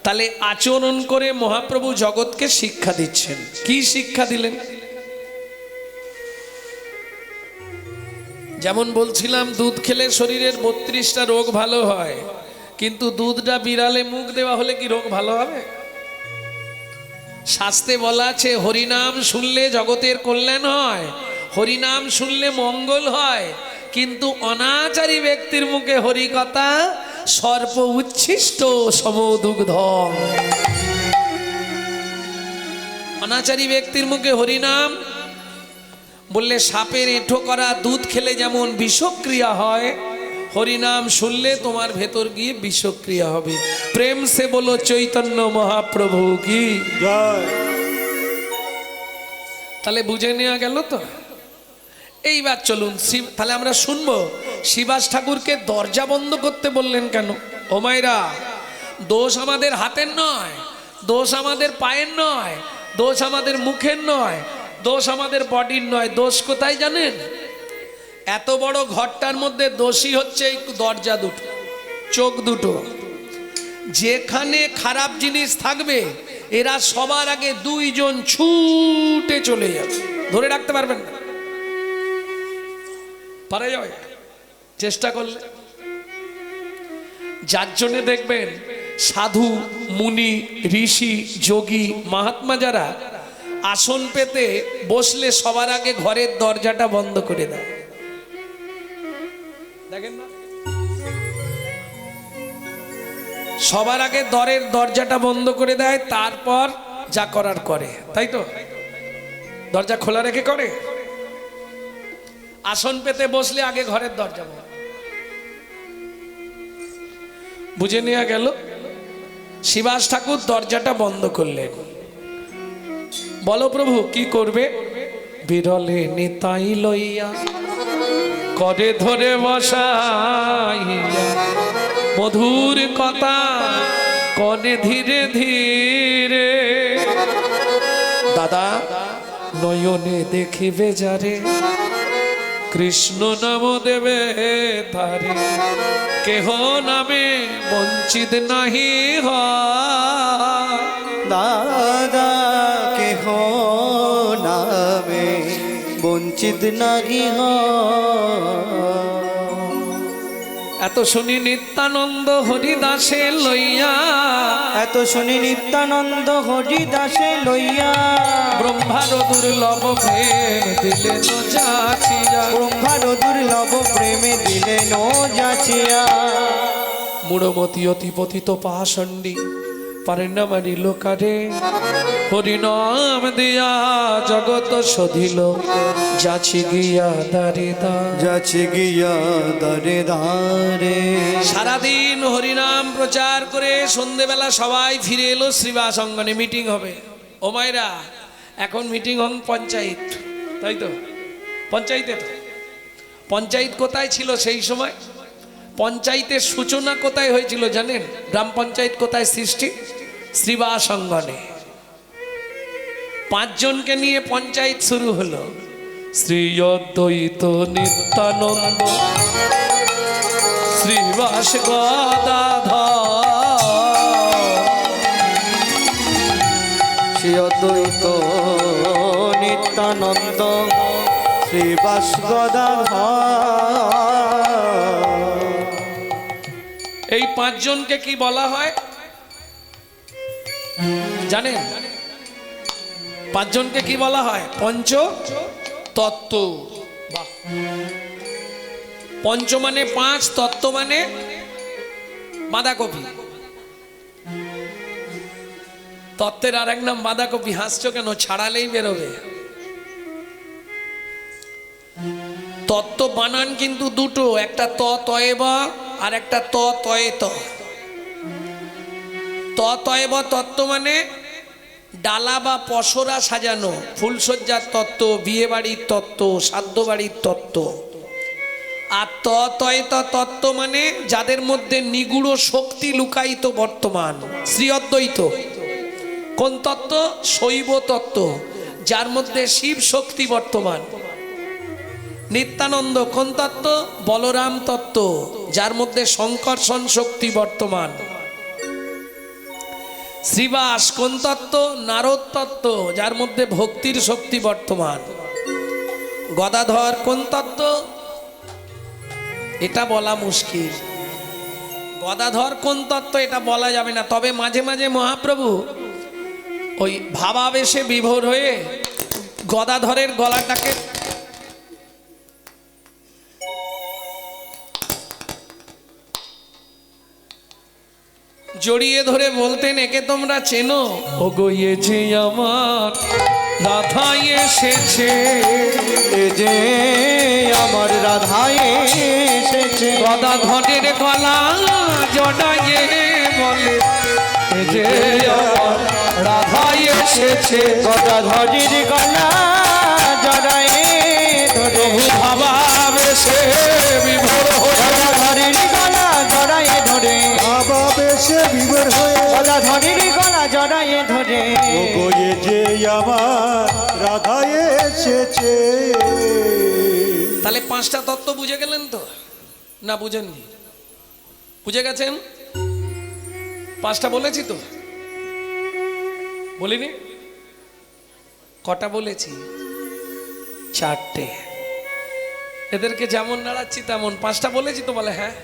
তাহলে আচরণ করে মহাপ্রভু জগৎকে শিক্ষা দিচ্ছেন। কি শিক্ষা দিলেন? যেমন বলছিলাম, দুধ খেলে শরীরের 32টা রোগ ভালো হয়, কিন্তু দুধটা বিড়ালে মুখ দেওয়া হলে কি রোগ ভালো হবে? শাস্ত্রে বলা আছে হরিনাম শুনলে জগতের কল্যাণ হয়, হরিনাম শুনলে মঙ্গল হয়, কিন্তু অনাচারী ব্যক্তির মুখে হরিকথা সর্প উচ্ছিষ্ট সমদুগ্ধম। অনাচারী ব্যক্তির মুখে হরিনাম বললে সাপের এঁঠো করা দুধ খেলে যেমন বিষক্রিয়া হয়, হরিনাম শুনলে তোমার ভেতর গিয়ে বিষক্রিয়া হবে। প্রেম সে বলো চৈতন্য মহাপ্রভু কি জয়। তাহলে বুঝে নেওয়া গেল তো। এইবার চলুন তাহলে আমরা শুনবো শিবাস ঠাকুরকে দরজা বন্ধ করতে বললেন কেন। ও মায়েরা, দোষ আমাদের হাতের নয়, দোষ আমাদের পায়ের নয়, দোষ আমাদের মুখের নয়, দোষ আমাদের বডির নয়। দোষ কোথায় জানেন? এত বড় ঘরটার মধ্যে দোষী হচ্ছে এই দরজা দুটো, চোখ দুটো। যেখানে খারাপ জিনিস থাকবে এরা সবার আগে দুইজন ছুটে চলে যাবে, ধরে রাখতে পারবেন না। পারা যাবে চেষ্টা করলে। যার জন্য দেখবেন সাধু মুনি ঋষি যোগী মহাত্মা যারা আসন পেতে বসলে সবার আগে ঘরের দরজাটা বন্ধ করে দেয়, দেখেন না? সবার আগে দরজাটা বন্ধ করে দেয়, তারপর যা করার করে, তাই তো? দরজা খোলা রেখে করে। আসন পেতে বসলে আগে ঘরের দরজা বন্ধ। বুঝে নেওয়া গেল। শিবাস ঠাকুর দরজাটা বন্ধ করলেন। বলো প্রভু কি করবে? বিরলে নিতাই লইয়া করে ধরে বসাইয়া মধুর কথা কনে ধীরে ধীরে। দাদা নয়নে দেখিবে যারে কৃষ্ণ নাম দেবে তারে, কেহ নামে বঞ্চিত নাহি হয়। দাদা কেহ নামে বঞ্চিত নাহি হয়। এত শুনি নিত্যানন্দ হরিদাসে লইয়া, এত শুনি নিত্যানন্দ হরিদাসে লইয়া ব্রহ্মার দুর্লভ প্রেম দিলেন যাচিয়া, ব্রহ্মার দুর্লভ প্রেমে দিলেন যাচিয়া। মূঢ়মতি অতি পতিত পাষণ্ডী পারেন না মারিল কারে, হরিনাম দিয়া জগৎ শোধিল যাচি গিয়া দারে দা, যাচি গিয়া দারে দারে। সারাদিন হরিনাম প্রচার করে সন্ধেবেলা সবাই ফিরে এলো শ্রীবাস অঙ্গনে, মিটিং হবে। ও মায়েরা, এখন মিটিং হন পঞ্চায়েত, তাই তো? পঞ্চায়েতে তো পঞ্চায়েত কোথায় ছিল সেই সময়? পঞ্চায়েতের সূচনা কোথায় হয়েছিল জানেন? গ্রাম পঞ্চায়েত কোথায় সৃষ্টি? শ্রীবাস অঙ্গনে। 5 জনকে নিয়ে পঞ্চায়েত শুরু হলো। শ্রী অদ্বৈত নিত্যানন্দ শ্রীবাস গদাধর, শ্রী অদ্বৈত নিত্যানন্দ শ্রীবাস গদাধর। এই 5 জনকে কি বলা হয় জানেন? 5 জনকে কি বলা হয়? পঞ্চ তত্ত্ব। পঞ্চ মানে 5, তত্ত্ব মানে বাঁধাকপি। তত্ত্বের আর এক নাম বাঁধাকপি। হাসছো কেন? ছাড়ালেই বেরোবে। তত্ত্ব বানান কিন্তু দুটো, একটা ত তয়ে বা আর একটা ত তয়ে ত। ত তয়ে বা তত্ত্ব মানে ডালা বা পসরা সাজানো, ফুলসজ্জার তত্ত্ব, বিয়ে বাড়ির তত্ত্ব, শ্রাদ্ধ বাড়ির তত্ত্ব। আর ত তয়ে ত তত্ত্ব মানে যাদের মধ্যে নিগুড় শক্তি লুকায়িত বর্তমান, শ্রী অদ্বৈত। কোন তত্ত্ব? শৈব তত্ত্ব, যার মধ্যে শিব শক্তি বর্তমান। নিত্যানন্দ কোন তত্ত্ব? বলরাম তত্ত্ব, যার মধ্যে সংকর্ষণ শক্তি বর্তমান। শ্রীবাস কোন তত্ত্ব? নারদ তত্ত্ব, যার মধ্যে ভক্তির শক্তি বর্তমান। গদাধর কোন তত্ত্ব? এটা বলা মুশকিল। গদাধর কোন তত্ত্ব এটা বলা যাবে না। তবে মাঝে মাঝে মহাপ্রভু ওই ভাবাবেশে বিভোর হয়ে গদাধরের গলাটাকে জড়িয়ে ধরে বলতেন, একে তোমরা চেনো? ও গো এ যে আমার রাধা এসেছে, এ যে আমার রাধা এসেছে। গদাধরের গলা জড়াইয়ে বলে, এ যে আমার রাধা এসেছে। গদাধরের গলা জড়ায়ে ধরে, ভাবাবেশে বিভোর হয়ে গদাধরের গলা জড়ায়ে ধরে, ভাবাবেশে বিভোর হয়ে গদাধরের গলা জড়ায়ে ধরে। ও গয়ে যে আমার রাধা এসেছে। তাহলে পাঁচটা তত্ত্ব বুঝে গেলেন তো? না বুঝেননি? বুঝে গেছেন? পাঁচটা বলেছি তো? বলিনি? কটা বলেছি? চারটে। এদেরকে যেমন নাড়াচ্ছি তেমন। পাঁচটা বলেছি তো? বলে হ্যাঁ।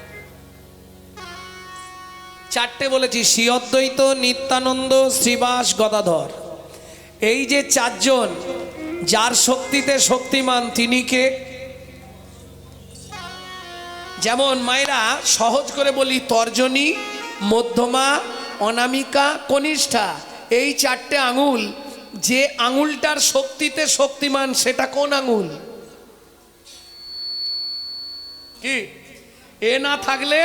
চারটে বলেছি, শ্রী অদ্বৈত, নিত্যানন্দ, শ্রীবাস, গদাধর। এই যে চারজন, যার শক্তিতে শক্তিমান তিনি কে? যেমন মায়েরা সহজ করে বলি, তর্জনী, মধ্যমা, অনামিকা, কনিষ্ঠা, এই চারটে আঙুল। যে আঙুলটার শক্তিতে শক্তিমান সেটা কোন আঙুল? কি? এ না থাকলে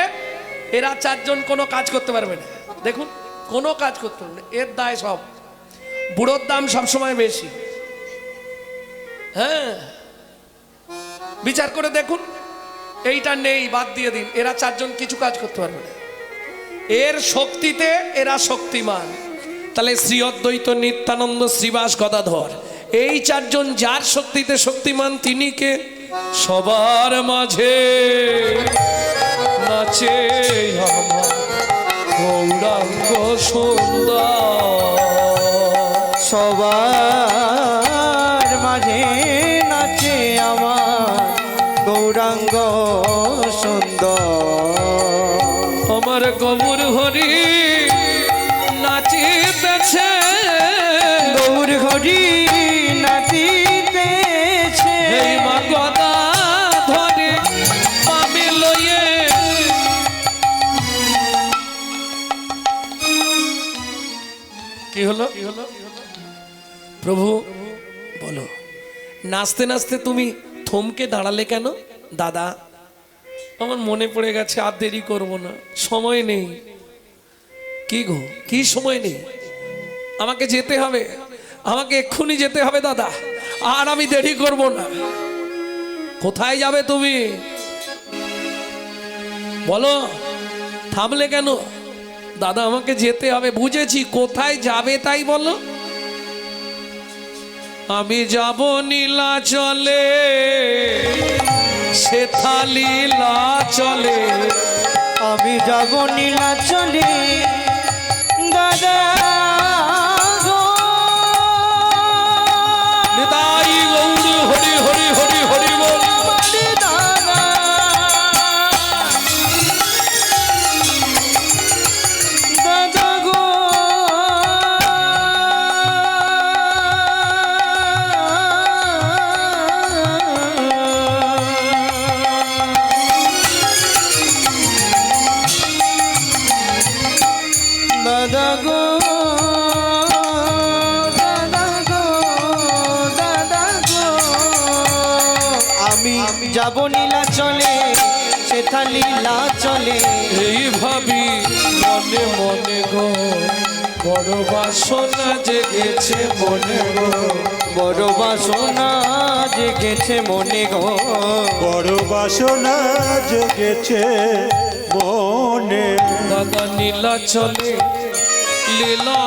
এরা চারজন কোনো কাজ করতে পারবে না। দেখুন, কোনো কাজ করতে পারবে না, এর দায় সব। বুড়োর দাম সবসময় বেশি। হ্যাঁ, বিচার করে দেখুন, এইটা নেই, বাদ দিয়ে দিন, এরা চারজন কিছু কাজ করতে পারবে না। এর শক্তিতে এরা শক্তিমান। তাহলে শ্রী অদ্বৈত, নিত্যানন্দ, শ্রীবাস, গদাধর, এই চারজন যার শক্তিতে শক্তিমান তিনি কে? সবার মাঝে নাচে আমার গৌরাঙ্গ সুন্দর। সবার মাঝে নাচে আমার গৌরাঙ্গ সুন্দর। আমার গৌর হরি নাচিতেছে, গৌর হরি নাচিতেছে। এই মা গদা ধরে পাবে লয়ে। কি হলো? প্রভু বলো, নাচতে নাচতে তুমি থমকে দাঁড়ালে কেন? দাদা, আমার মনে পড়ে গেছে, আর দেরি করবো না, সময় নেই। কি গো, কি সময় নেই? আমাকে যেতে হবে, আমাকে এক্ষুনি যেতে হবে দাদা, আর আমি দেরি করব না। কোথায় যাবে তুমি? বলো, থামলে কেন? দাদা আমাকে যেতে হবে। বুঝেছি, কোথায় যাবে তাই বলো। আমি যাব নীলাচলে, সেথা লীলা চলে। আমি যাব নীলাচলে দাদা গো। নিতাই গৌর হরি হরি হরি হরি বল। দাদা দাদা গো। দাদা গো, দাদা গো, দাদা গো। আমি যাব নীলাচলে, সেথা লীলা চলে। এই ভাবি মনে মনে গো, বড় বাসনা জেগেছে মনে গো। বড় বাসনা জেগেছে মনে গো। বড় বাসনা জেগেছে মনে। দাদা নীলা চলে, লীলা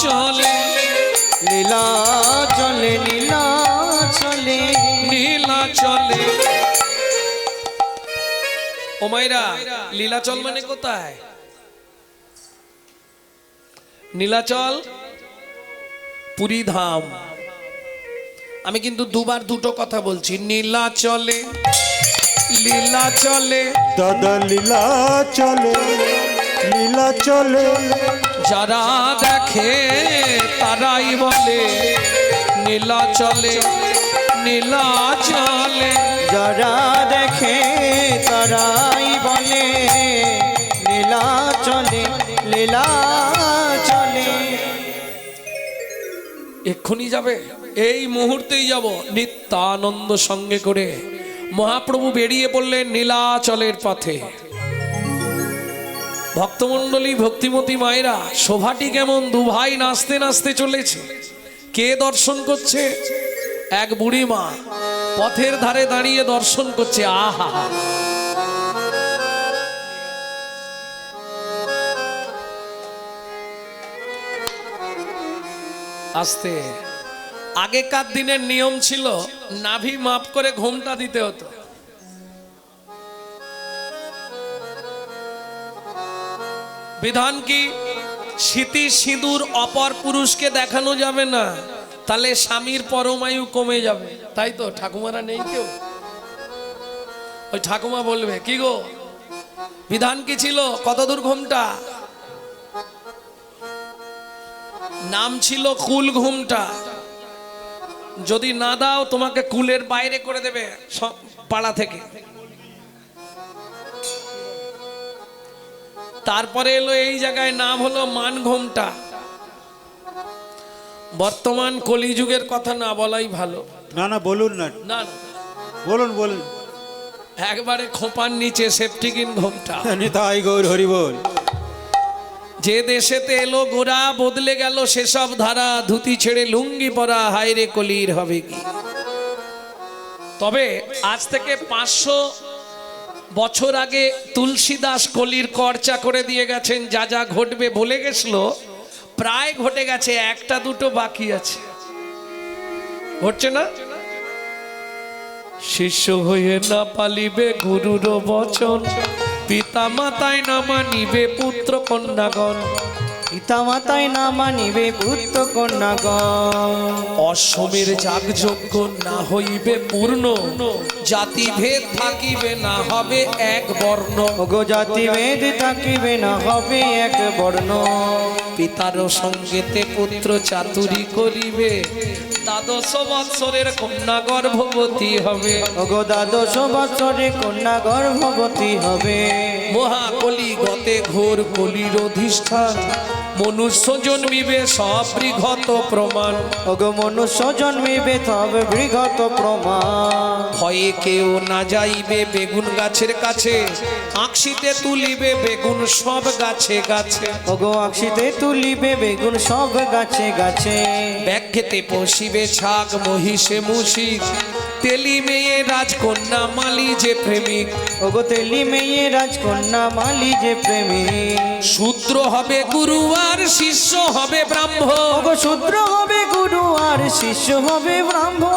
চলে, লীলা চলে, লীলা চলে, নীলা চলে। ও মাইরা, লীলাচল মানে কোথায়? নীলাচল পুরী ধাম। আমি কিন্তু দুবার দুটো কথা বলছি, নীলাচলে লীলা চলে, দাদা লীলা চলে, লীলা চলে। যারা দেখে তারাই বলে নীলা চলে, নীলা চলে। যারা দেখে তারাই বলে লীলা চলে, লীলা চলে। এক্ষুনি যাবে, এই মুহূর্তেই যাব। নিত্যানন্দ সঙ্গে করে মহাপ্রভু বেরিয়ে পড়লেন নীলাচলের পথে। ভক্তমণ্ডলী, ভক্তিমতী মায়েরা, শোভাটি কেমন! দু ভাই নাচতে নাচতে চলেছে। কে দর্শন করছে? এক বুড়ি মা পথের ধারে দাঁড়িয়ে দর্শন করছে। আহা, আস্তে। আগেকার দিনের নিয়ম ছিল নাভি মাপ করে ঘোমটা দিতে হতো। বিধান কি? স্মৃতি সিঁদুর অপর পুরুষকে দেখানো যাবে না, তাহলে স্বামীর পরমায়ু কমে যাবে। তাই তো ঠাকুমারা নেই কেউ? ওই ঠাকুমা বলবে, কি গো বিধান কি ছিল? কতদূর ঘোমটা? নাম ছিল কুল ঘোমটা। যদি না দাও তোমাকে কুলের বাইরে করে দেবে পাড়া থেকে। তারপরে এলো এই জায়গায় নাম হলো মান ঘোমটা। বর্তমান কলিযুগের কথা না বলাই ভালো। না না, বলুন না, না না, বলুন বলুন। একবারে খোপার নিচে সেফটিকিন ঘোমটা। নিতাই গৌর হরি বল। যে দেশেতে এলো গোরা বদলে গেল সেসব ধারা। ধুতি ছেড়ে লুঙ্গি পরা, হায়রে কলির হবে কি। তবে আজ থেকে 500 বছর আগে তুলসীদাস কলির চর্চা করে দিয়ে গেছেন। যা যা ঘটবে বলে গেছিল, প্রায় ঘটে গেছে, একটা দুটো বাকি আছে। ঘটছে না? শিষ্য হয়ে না পালিবে গুরুর বচন, পিতা মাতায় না মানিবে পুত্র কন্যাগণ। পিতা মাতায় না মানিবে পুত্র কন্যাগণ। অশ্বমের যাগযজ্ঞ না হইবে পূর্ণ, জাতিভেদ থাকিবে না হবে এক বর্ণ। ওগো জাতি ভেদ থাকিবে না হবে এক বর্ণ। পিতার সঙ্গেতে পুত্র চাতুরি করিবে, দ্বাদশ বৎসরের কন্যা গর্ভবতী হবে। ওগো দ্বাদশ বৎসরে কন্যা গর্ভবতী হবে। মহাকলি গতে ঘোর কলির অধিষ্ঠান, মনুষ্য জন্মিবে সব বৃহৎ প্রমাণ। ওগো মনুষ্য জন্মিবে তব বৃহৎ প্রমাণ। ভয়ে কেউ না যাইবে বেগুন গাছের কাছে, আঁকশিতে তুলিবে বেগুন সব গাছে গাছে। ওগো আকশিতে তুলিবে বেগুন সব গাছে গাছে। ব্যাঘ্যেতে পশিবে ছাগ মহিষে মুশিক, তেলি মেয়ে রাজকন্যা মালি যে প্রেমিক। ওগো তেলি মেয়ে রাজকন্যা মালি যে প্রেমিক। শূদ্র হবে গুরু আর শিষ্য হবে ব্রাহ্মণ। ওগো শূদ্র হবে গুরু আর শিষ্য হবে ব্রাহ্মণ।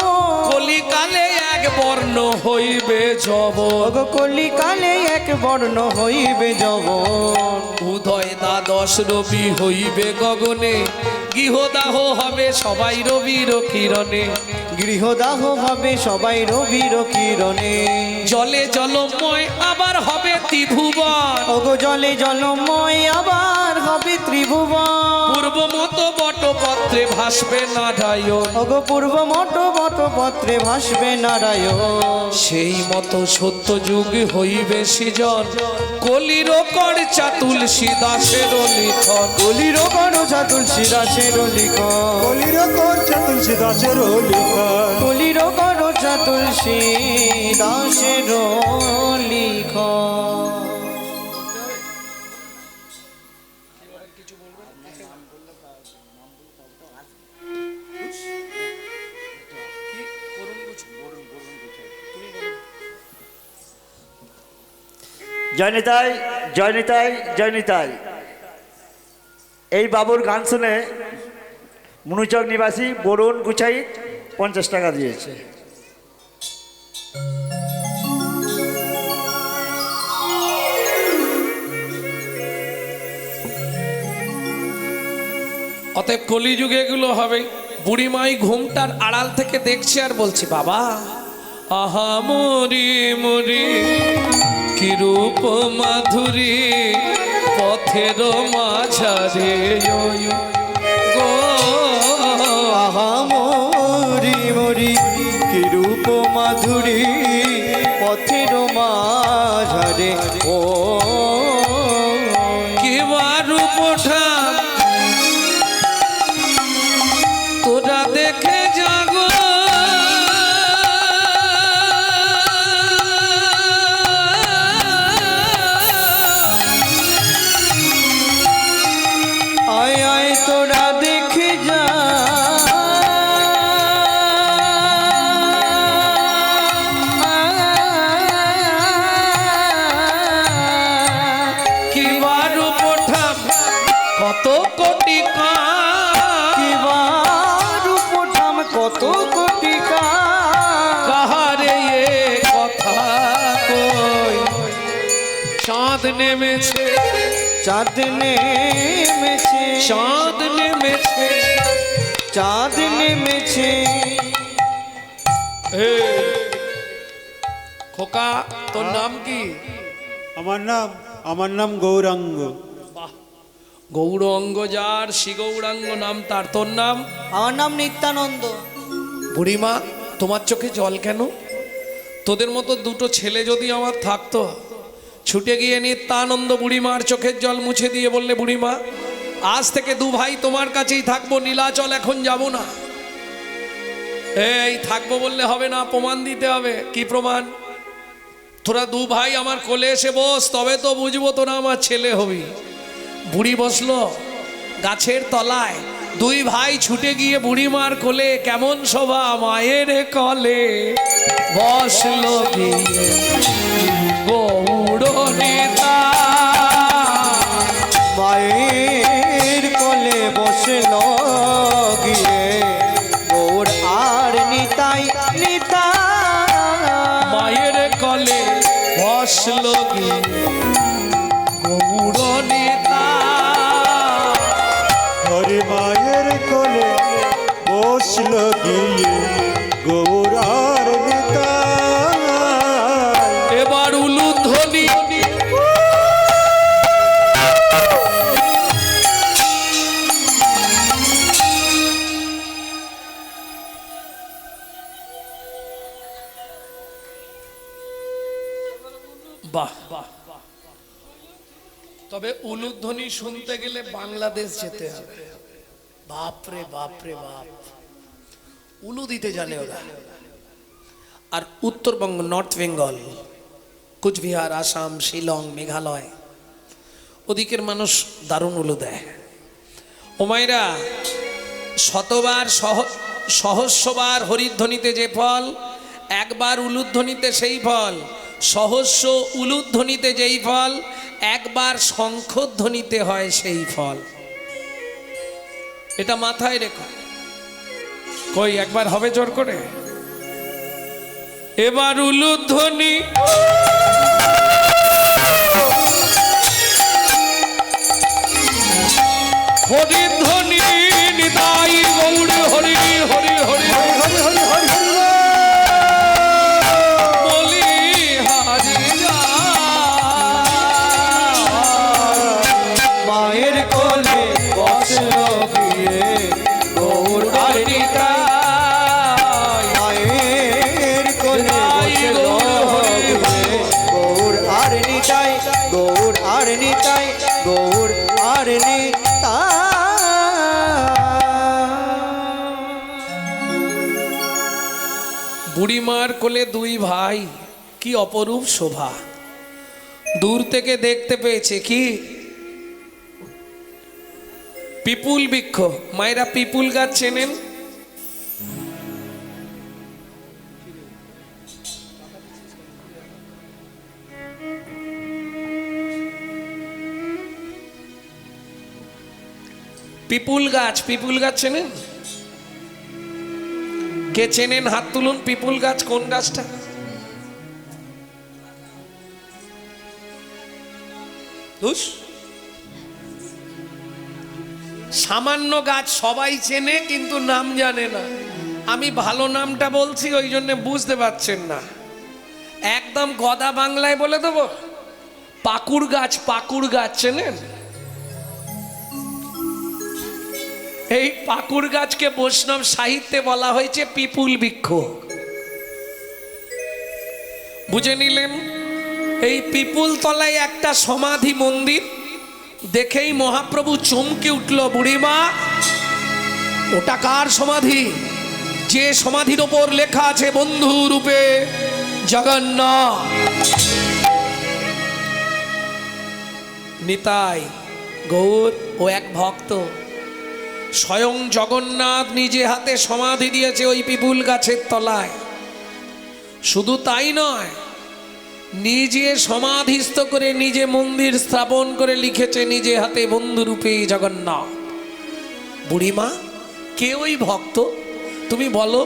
কলিকালে এক বর্ণ হইবে যব, ওগো কলিকালে এক বর্ণ হইবে যবন। উদয় দ্বাদশ রবি হইবে গগনে, গৃহদাহ হবে সবাই রবির কিরণে। গৃহদাহ হবে সবাই রবির কিরণে। জলে জলময় আবার হবে ত্রিভুবন, ওগো জলে জলময় আবার হবে ত্রিভুবন। পূর্ব মতো বটপত্রে ভাসবে নারায়ণ, ওগো পূর্ব মঠ বটপত্রে ভাসবে নারায়ণ। সেই মতো সত্য যুগ হইবে সৃজন, কলির করচা তুলসী দাসের লিখন। কলির করচা তুলসী দাসের লিখন। কলির করচা তুলসী দাসের লিখন। কলির করচা তুলসী দাসের লিখন। জয়নিতাই জয়নিতাই জয়নিতাই। এই বাবুর গান শুনে মনুচক নিবাসী বরুণ গুছাই 50 টাকা দিয়েছে। অতএব কলিযুগে এগুলো হবে। বুড়িমাই ঘুমটার আড়াল থেকে দেখছে আর বলছি, বাবা আহা মরি মরি কি রূপ মাধুরী পথের মাঝারে গো আহা মরি মরি কি রূপ মাধুরী পথের মাঝারে ও কি রূপ তোরা দেখে যাগো আয় আয় তোরা দেখে যা কি রূপ কত কোটি রূপ ধাম কত কোটি কাহারে এ কথা কই চাঁদ নেমেছে চাঁদ নেমেছে চাঁদ নেমেছে চাঁদ নেমেছে হে খোকা তোর নাম কি? আমার নাম গৌরাঙ্গ। গৌরাঙ্গ যার শ্রী গৌরাঙ্গ নাম তার। তোর নাম? আমার নাম নিত্যানন্দ। বুড়িমা তোমার চোখে জল কেন? তোদের মতো দুটো ছেলে যদি আমার থাকতো, ছুটে গিয়ে নিত্যানন্দ বুড়িমার চোখের জল মুছে দিয়ে বললে, বুড়িমা আজ থেকে দু ভাই তোমার কাছেই থাকবো, নীলাচল এখন যাব না। এই থাকবো বললে হবে না, প্রমাণ দিতে হবে। কি প্রমাণ? তোরা দু ভাই আমার কোলে এসে বস, তবে তো বুঝবো তোরা আমার ছেলে হবি। বুড়ি বসলো গাছের তলায়, দুই ভাই ছুটে গিয়ে বুড়িমার কোলে, কেমন শোভা মায়ের কলে বসলো গিয়ে গৌড় নেতা। মায়ের কোলে বসল গিয়ে গৌর আর নিতাই নিতাই। মায়ের কলে বসলো গিয়ে গৌড় নেতা। হরে মায়ের কোলে বসল গিয়ে গৌরার নিতাই। এবার উলুধ্বনি বাহ। তবে উলুধ্বনি শুনতে গেলে বাংলাদেশ যেতে হবে। বাপরে বাপরে বাপ, উলু দিতে জানে ওরা। আর উত্তরবঙ্গ, নর্থ বেঙ্গল, কুচবিহার, আসাম, শিলং, মেঘালয়, ওদিকের মানুষ দারুণ উলু দেয়। ওমাইরা শতবার সহস্রবার হরিধ্বনিতে যে ফল, একবার উলুধ্বনিতে সেই ফল। সহস্র উলুধ্বনিতে যেই ফল, একবার শঙ্খধ্বনিতে হয় সেই ফল। এটা মাথায় রেখো। কই একবার হবে জোর করে? এবার উলুধ্বনি হরিধ্বনি নিতাই গৌর হরি হরি হরি হরি হরি হরি হরি বলি হারি যা। মায়ের কোলে বসল গিয়ে গৌর আর নিতাই। মায়ের কোলে বসল গিয়ে গৌর আর নিতাই গৌর আর নিতাই গৌর আর নিতাই। বুড়িমার কোলে দুই ভাই, কি অপরূপ শোভা। দূর থেকে দেখতে পেয়েছে কি পিপুল বৃক্ষ। মায়েরা পিপুল গাছ চেনেন? পিপুল গাছ চেনেন? কে চেনেন হাত তুলুন। পিপুল গাছ কোন গাছটা? সামান্য গাছ সবাই চেনে কিন্তু নাম জানে না। আমি ভালো নামটা বলছি ওই জন্য বুঝতে পারছেন না। একদম গদা বাংলায় বলে দেবো, পাকুড় গাছ। পাকুড় গাছ চেনেন? এই পাকুড় গাছকে বৈষ্ণব সাহিত্যে বলা হয়েছে পিপুল বৃক্ষ। বুঝে নিলেন? এই পিপুল তলায় একটা সমাধি মন্দির দেখেই মহাপ্রভু চমকে উঠল, বুড়িমা ওটা কার সমাধি? যে সমাধির ওপর লেখা আছে বন্ধু রূপে জগন্নাথ। নিতাই গৌর ও এক ভক্ত, স্বয়ং জগন্নাথ নিজে হাতে সমাধি দিয়েছে ওই পিপুল গাছের তলায়। শুধু তাই নয়, নিজে সমাধিস্থ করে নিজে মন্দির স্থাপন করে লিখেছে নিজে হাতে বন্ধুরূপে জগন্নাথ। বুড়িমা কে ওই ভক্ত তুমি বলো,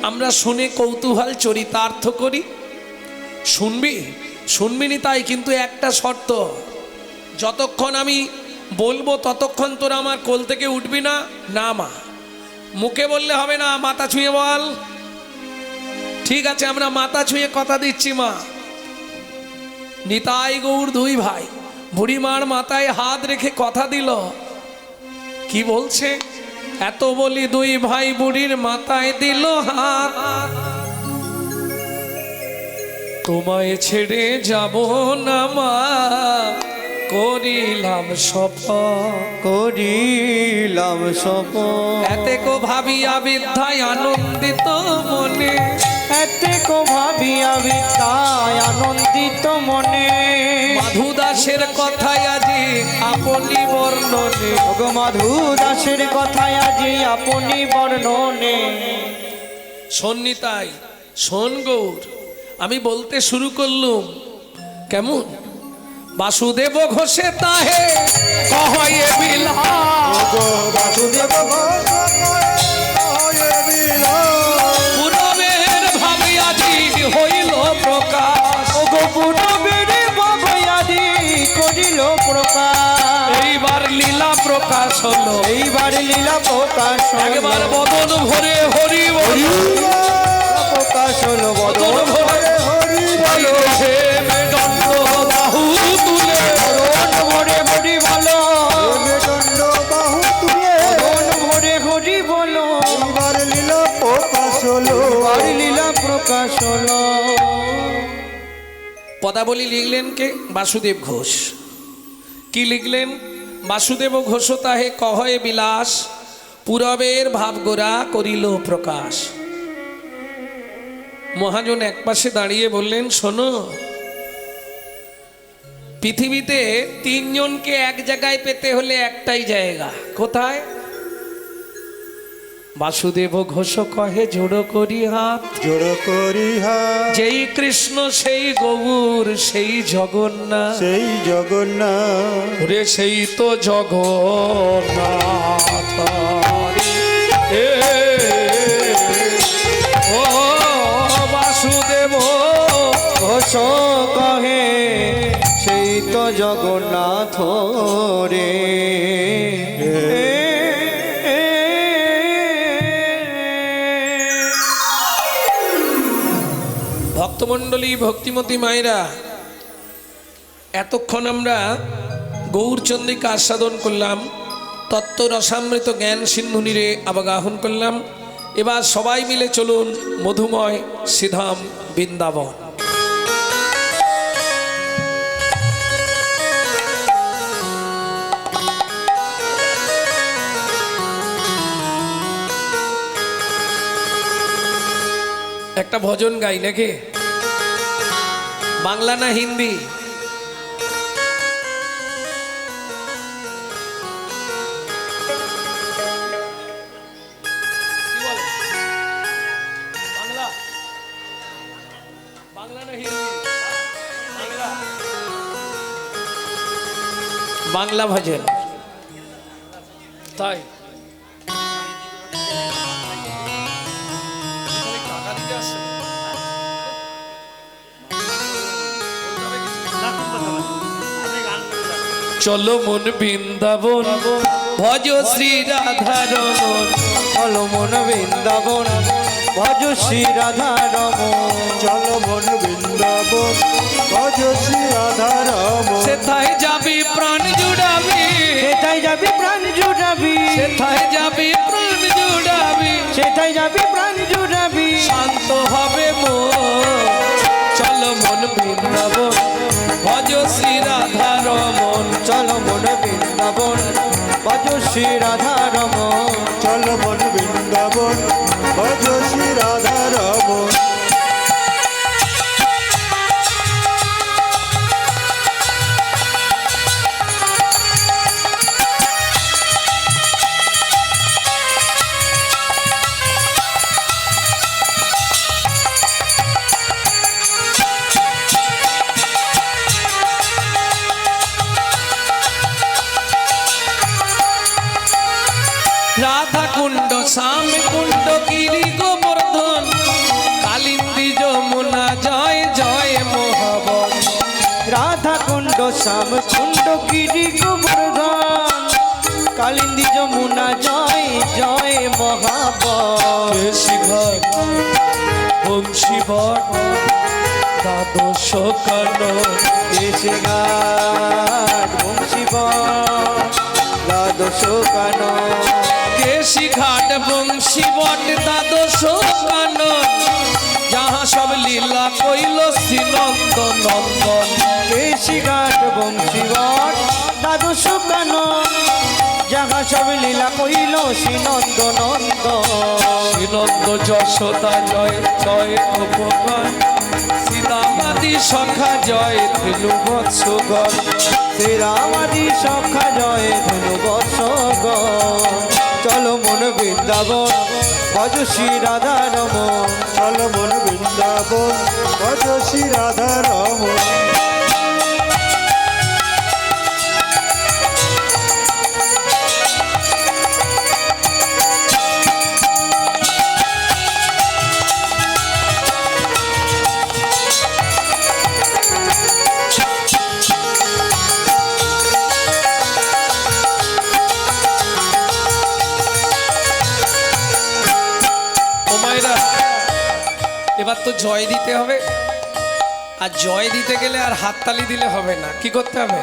আমরা শুনে কৌতূহল চরিতার্থ করি। শুনবি? শুনবিনি তাই, কিন্তু একটা শর্ত, যতক্ষণ আমি বলবো ততক্ষণ তোরা আমার কোল থেকে উঠবি না। না মা, মুখে বললে হবে না, মাথা ছুঁয়ে বল। ঠিক আছে, আমরা মাথা ছুঁয়ে কথা দিচ্ছি মা। নিতাই গৌর দুই ভাই বুড়িমার মাথায় হাত রেখে কথা দিল। কি বলছে? এত বলি দুই ভাই বুড়ির মাথায় দিল হাত, তোমায় ছেড়ে যাব না মা, করিলাম শপথ। করিলাম শপথ। এতে কো ভাবিয়া বিদ্যায় আনন্দিত মনে, এতে কো ভাবিয়া বিদ্যায় আনন্দিত মনে, মাধু দাসের কথায় আজি আপনি বর্ণনে। ওগো মাধু দাসের কথায় আজি আপনি বর্ণনে। শোন নিতাই, শোন গৌর, আমি বলতে শুরু করলুম। কেমন? বাসুদেব ঘোষে তাহে কহয়ে বিলাস, বাসুদেব পুরবের ভাবে আজি হইল প্রকাশ। ওগো পুরবের ভাবয়াদি করিল প্রকাশ। এইবার লীলা প্রকাশ হলো, এইবার লীলা প্রকাশ হলো। একবার বদন ভরে হরি বলি প্রকাশ হলো বদন বদন ভরে হরি বলো হে মেদণ্ড বাহু তুলে, বদন ভরে হরি বলো, দণ্ড বাহু তুলে বদন ভরে হরি বলো। এবার লীলা প্রকাশ হলো। আর লীলা প্রকাশ হলো। পদাবলী লিখলেন কে? বাসুদেব ঘোষ। কি লিখলেন? বাসুদেব ঘোষ তাহে কহয়ে বিলাস, পুরবের ভাবগোরা করিল প্রকাশ। মহাজন একপাশে দাঁড়িয়ে বললেন, শোনো, পৃথিবীতে তিনজনকে এক জায়গায় পেতে হলে একটাই জায়গা। কোথায়? বাসুদেব ঘোষ কহে জোড় করি হাত, জোড় করি হাত, যেই কৃষ্ণ সেই গৌর সেই জগন্নাথ। সেই জগন্নাথ। রে সেই তো জগন্নাথ এ ও বাসুদেব ঘোষ কহে সেই তো জগন্নাথ রে। ভক্তমণ্ডলী, ভক্তিমতী মায়েরা, এতক্ষণ আমরা গৌরচন্দ্রিকা আস্বাদন করলাম, তত্ত্ব রসামৃত জ্ঞান সিন্ধুনিরে আবাগাহন করলাম। এবার সবাই মিলে চলুন মধুময় শ্রীধাম বৃন্দাবন। একটা ভজন গাই নাকি? বাংলা না হিন্দি? বাংলা না হিন্দি? বাংলা ভজন। তাই চলো মন বৃন্দাবন ভজ শ্রী রাধা রমন চলো মন বৃন্দাবন ভজ শ্রী রাধা রমন চলো মন বৃন্দাবন ভজ শ্রী রাধা রমন সেথায় যাবি প্রাণ জুড়াবি সেটাই যাবি প্রাণ জুড়াবি সেথায় যাবি প্রাণ জুড়াবি সেটাই যাবি প্রাণ জুড়াবি শান্ত হবে মন চলো মন বৃন্দাবন ভজ শ্রী রাধা রমন চলো মন বৃন্দাবন ভজ শ্রী রাধা রমন চলো মন বৃন্দাবন ভজ শ্রী রাধা রমন রাধা কুণ্ড শ্যাম কুণ্ড গিরি গোবর্ধন কালিন্দী যমুনা জয় জয় মহাবন রাধা কুণ্ড শ্যাম কুণ্ড গিরি গোবর্ধন কালিন্দী যমুনা জয় জয় মহাবন শিঘর বংশীবট দ্বাদশ কানন দেশে ঘাট বংশীবট দ্বাদশ কানন কেশি ঘাট বংশী বট দ্বাদশ কানন যাহা সব লীলা কইল শ্রীনন্দ নন্দন কেশি ঘাট বংশীবট দ্বাদশ কানন যাহা সব লীলা কহিল শ্রীনন্দ নন্দ শ্রীনন্দ যশোদা জয় জয় উপকার সীতামাদি সখা জয় ধেনু বৎসগণ শ্রীরামাদি সখা জয় ধনু বর্ষগ চলো মন বৃন্দাবন ভজ শ্রী রাধা রমন চলো মন বৃন্দাবন ভজ শ্রী রাধা রমন এবার তো জয় দিতে হবে আর জয় দিতে গেলে আর হাততালি দিলে হবে না কি করতে হবে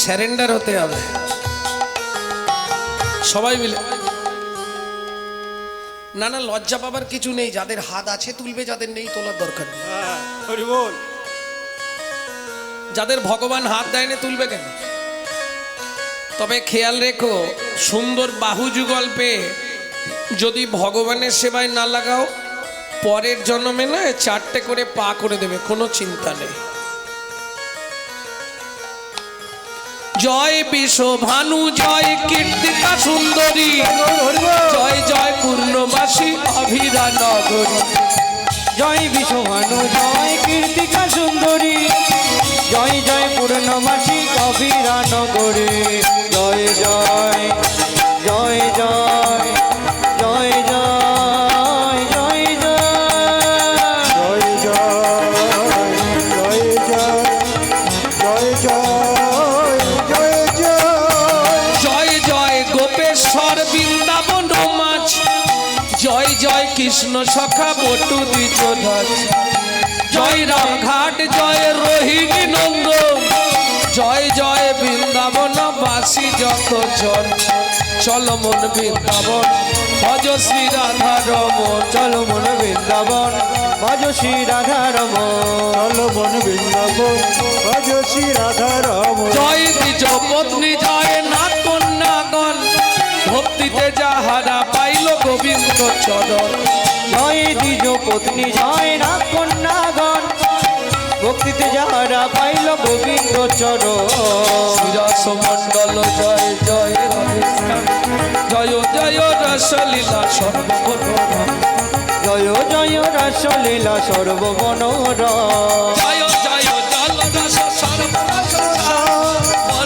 স্যারেন্ডার হতে হবে সবাই মিলে না না লজ্জা পাবার কিছু নেই যাদের হাত আছে তুলবে যাদের নেই তোলার দরকার নেই হরি বল যাদের ভগবান হাত দেয়নি তুলবে কেন তবে খেয়াল রেখো সুন্দর বাহু যুগল পেয়ে যদি ভগবানের সেবায় না লাগাও পরের জন্মে না 4টে করে পা করে দেবে কোনো চিন্তা নেই জয় বিশ্ব ভানু জয় কীর্তিকা সুন্দরী জয় জয় পূর্ণবাসী অভিরা নগরী জয় বিশ্বভানু জয় কীর্তিকা সুন্দরী জয় জয় পূর্ণমাসী কবিরা নগরে জয় জয় জয় জয় জয় জয় জয় জয় জয় জয় জয় জয় জয় জয় জয় জয় গোপেশ্বর বৃন্দাবন মাছ জয় জয় কৃষ্ণ সখা বটু দ্বিজধ্বজ জয় রামঘাট জয় রোহিণী নন্দন জয় জয় বৃন্দাবন বাসী যত জন চলো মন বৃন্দাবন ভজ শ্রী রাধা রমন চলো মন বৃন্দাবন ভজ শ্রী রাধা রমন চলো মন বৃন্দাবন ভজ শ্রী রাধা রমন জয় দ্বিজ পত্নী জয় নাথ কন্যাগণ ভক্তিতে যাহারা পাইল গোবিন্দ চরণ জয় দ্বিজ পত্নী জয় না কন্যাগণ ভক্তিতে যাহারা পাইল গোবিন্দ চরণ শ্রীরস মণ্ডল জয় জয় রাধেশ্যাম জয় জয় রসলীলা সর্বমনোরম জয় জয় রসলীলা সর্বমনোর জয় জয় জল রস সর্বরস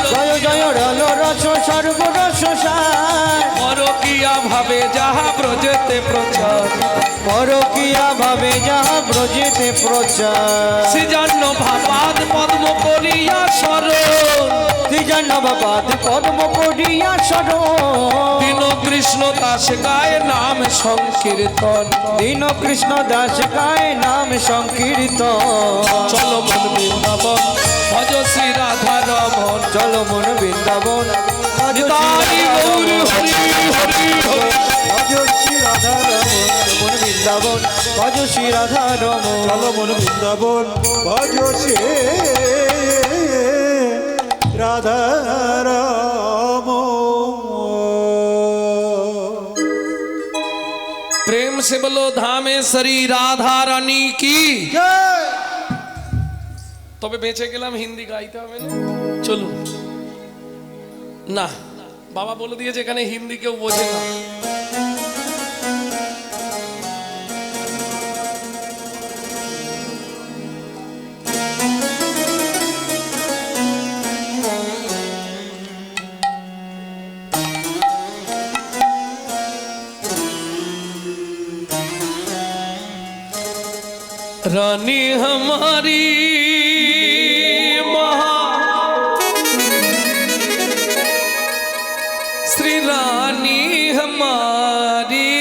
জয় জয় রল রস সর্বরস সার পরকিয়া ভাবে যাহা ব্রজেতে প্রচার পরকিয়া ভাবে যাহা ব্রজেতে প্রচার সৃজন্য ভাবাদ পদ্ম করিয়া স্মরণ জানবাবাদ কর্ম করিয়া স্মরণ দীন কৃষ্ণ দাস গায় নাম সংকীর্তন দীন কৃষ্ণ দাস গায় নাম সংকীর্তন চলো মন বৃন্দাবন ভজ শ্রী রাধা রমন চলো মন বৃন্দাবন ভজ নিতাই গৌর হরি হরি হরি ভজ শ্রী রাধারমণ মন বৃন্দাবন ভজ শ্রী রাধা রমন চলো মন বৃন্দাবন ভজ শ্রী রাধারমণ प्रेम से बोलो धामेश्वरी राधा रानी की তবে বেঁচে গেলাম হিন্দি গাইতে হবে না চলুন না বাবা বলে দিয়েছে এখানে হিন্দি কেউ বোঝে না रानी हमारी महा श्री रानी हमारी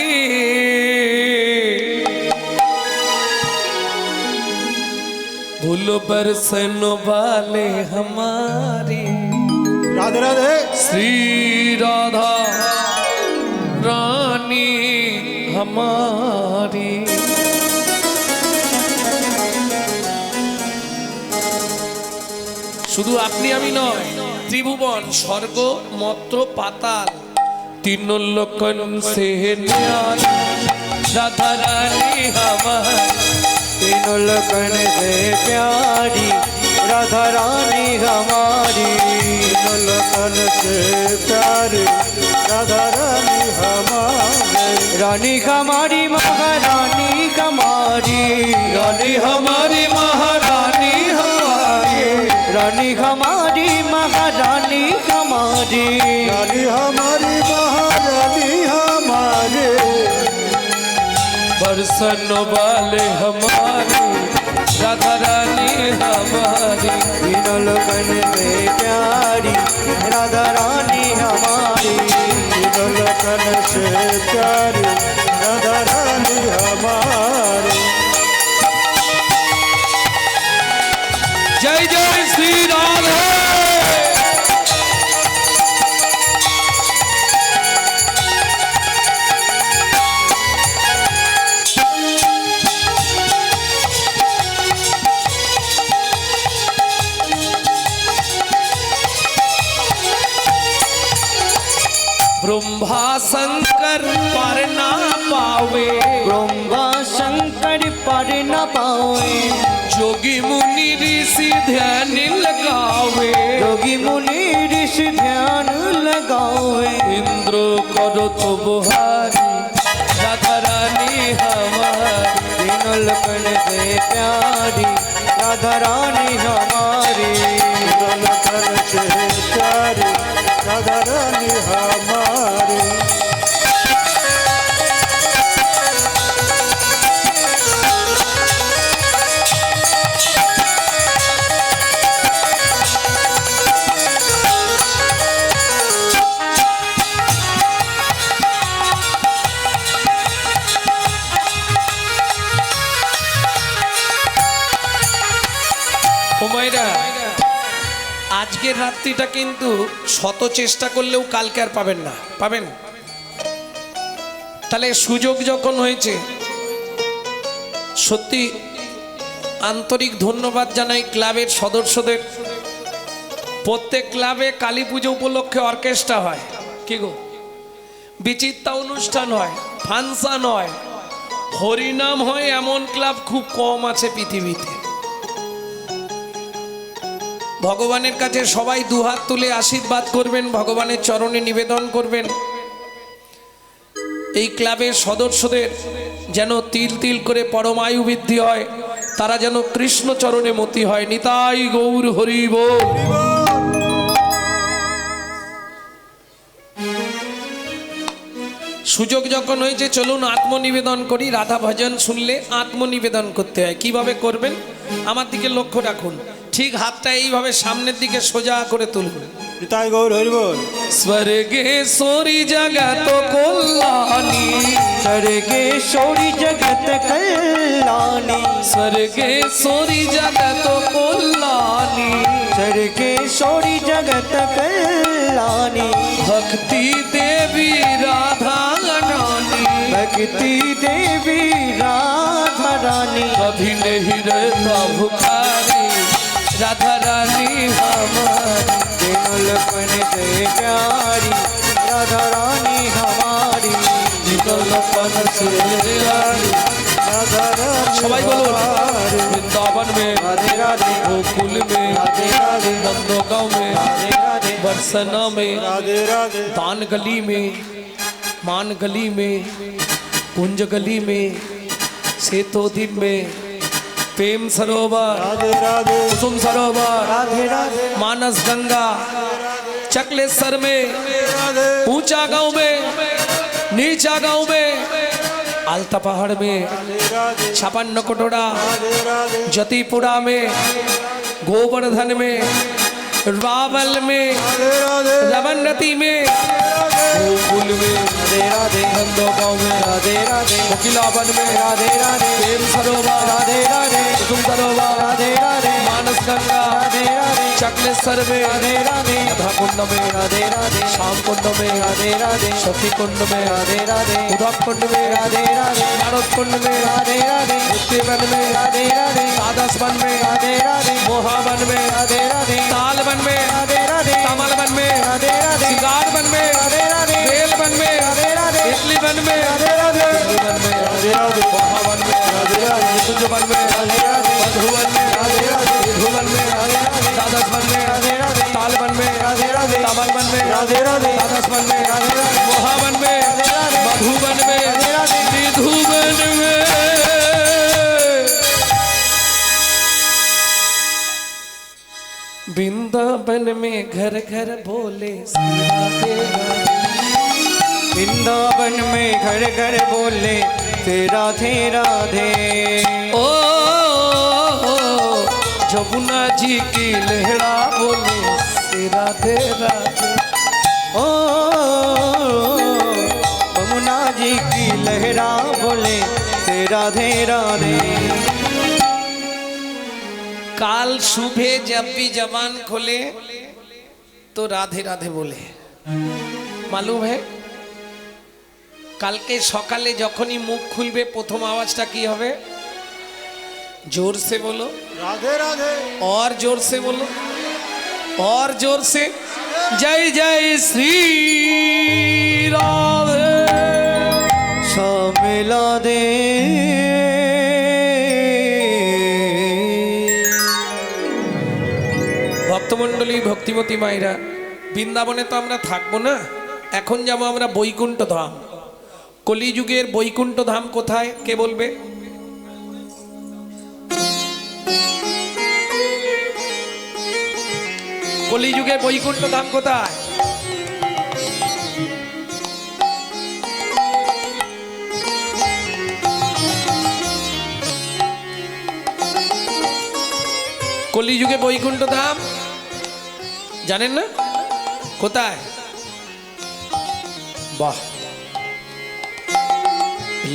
भूलो बरसन वाले हमारी राधे राधे श्री राधा रानी हमारी শুধু আপনি আমি নয় ত্রিভুবন স্বর্গ মত্র পাতাল तीन लोकन से न्यारी राधा रानी हमारी तीनों लगन से प्यारी राधा रानी हमारी तीनों लगन से प्यारी राधा रानी हमारे रानी हमारी महारानी हमारी रानी हमारी महारानी हमारी रानी हमारी महारानी हमारी रानी हमारी महारानी हमारे बरसन वाले हमारी राधा रानी हमारी तीनों लगन से प्यारी राधा रानी हमारी तीनों लगन से प्यारी राधा रानी हमारे जय जय श्री राधे ब्रह्मा शंकर पर ना पावे ब्रह्मा शंकर पर न पावे जोगी मुनि ऋषि ध्यान लगावे योगी मुनि ऋषि ध्यान लगावे इंद्र करो तो बुहारी राधा रानी हमारी तीनों लगन से प्यारी राधा रानी हमारी तीनों लगन से प्यारी राधा रानी हमारे হুমায়রা আজকের রাত্রিটা কিন্তু শত চেষ্টা করলেও কালকে আর পাবেন না পাবেন তাহলে সুযোগ যখন হয়েছে সত্যি আন্তরিক ধন্যবাদ জানাই ক্লাবের সদস্যদের প্রত্যেক ক্লাবে কালী পুজো উপলক্ষে অর্কেস্ট্রা হয় কি গো বিচিত্রা অনুষ্ঠান হয় ফাংশন হয় হরিনাম হয় এমন ক্লাব খুব কম আছে পৃথিবীতে ভগবানের কাছে সবাই দুহাত তুলে আশীর্বাদ করবেন ভগবানের চরণে নিবেদন করবেন এই ক্লাবের সদস্যদের যেন তিল তিল করে পরমায়ু বৃদ্ধি হয় তারা যেন কৃষ্ণ চরণে মতি হয় নিতাই গৌর হরি বল সুযোগ যখন হয়েছে চলুন আত্মনিবেদন করি রাধা ভজন শুনলে আত্মনিবেদন করতে হয় কিভাবে করবেন আমার দিকে লক্ষ্য রাখুন ঠিক হাতটা এইভাবে সামনের দিকে সোজা করে তুলবেন নিতাই গৌর হরি বল। स्वर्गेश्वरी जगत कल्याणी स्वर्गेश्वरी जगत कल्याणी स्वर्गेश्वरी जगत कल्याणी स्वर्गेश्वरी जगत कल्याणी भक्ति देवी राधा रानी भक्ति देवी राधा रानी कभी नहीं रहता भुखारी राधा रानी हमारी दिनलपन से प्यारी राधा रानी हमारी दिनलपन से प्यारी রাধা রানী সবাই বলুন হরে। वृंदावन में राधे राधे गोकुल में राधे राधे नंदगांव में राधे राधे बरसना में রাধে রাধে दान गली में मान गली में कुंज गली में सेतोदीप में प्रेम सरोवर রাধে রাধে कुसुम सरोवर राधे राधे मानस गंगा चकलेश्वर में রাধে ऊंचा गांव में नीचा गांव में आलता पहाड़ में রাধে छापन्न कोटोड़ा রাধে রাধে जतीपुरा में गोवर्धन में रावल में রাধে रवनती में गोकुल में राधे राधे नंदगांव में राधे राधे कोकिलावन में राधे राधे प्रेम सरोवर राधे राधे कुसुम सरोवर राधे राधे मानस गंगा राधे राधे चकलेश्वर में राधे राधे राधा कुंड में राधे राधे श्याम कुंड में राधे राधे सखी कुंड में राधे राधे उद्धव कुंड में राधे राधे नारद कुंड में राधे राधे मुक्तिवन में राधे राधे द्वादश वन में राधे राधे मोहावन में राधे राधे ताल वन में राधे राधे कमल वन में राधे राधे सिंगार वन में राधे राधे बेल वन में राधे राधे इटली वन में राधे राधे दिल्ली वन में রাধে রাধে मोहावन में রাধे রাধে निकुंज वन में राधे राधे मधुवन में विधुवन में द्वादश वन में राधे राधे ताल वन में राधे राधे कमल वन में রাধে রাধে द्वादश वन में राधे राधे मोहावन में राधे मधुवन में राधे राधे विधुवन में वृंदावन में घर घर बोले राधे राधे। वृंदावन में घर घर बोले तेरा थे राधे ओ जमुना जी की लहरा बोले से राधे राधे। ओ यमुना जी की लहरा बोले तेरा थे राधे काल सुबह जब भी जबान खोले तो राधे राधे बोले मालूम है কালকে সকালে যখনই মুখ খুলবে প্রথম আওয়াজটা কি হবে जोर से बोलो রাধে রাধে और जोर से बोलो और जोर से जय जय श्री राधे मिला दे ভক্তমণ্ডলী ভক্তিমতী মায়েরা বৃন্দাবনে তো আমরা থাকবো না এখন যাবো আমরা বৈকুণ্ঠ ধাম কলিযুগের বৈকুণ্ঠ ধাম কোথায় কে বলবে কলিযুগে বৈকুণ্ঠ ধাম কোথায় কলিযুগে বৈকুণ্ঠ ধাম জানেন না কোথায় বাহ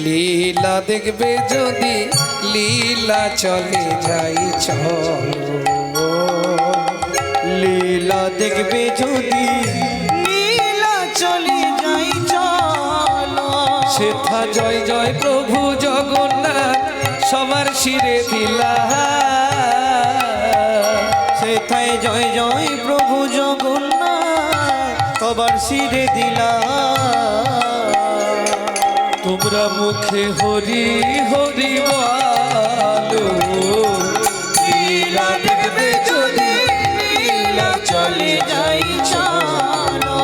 লীলা দেখবে যদি লীলা চলে যাই চলো লীলা দেখবে যদি লীলা চলে যাই চলো সেথা জয় জয় প্রভু জগন্নাথ সবার শিরে দিলা সেথায় জয় জয় প্রভু জগন্নাথ সবার শিরে দিলা তোমরা মুখে হরি হরি বলো লীলা দেখবে যদি লীলা চলে যাই চলো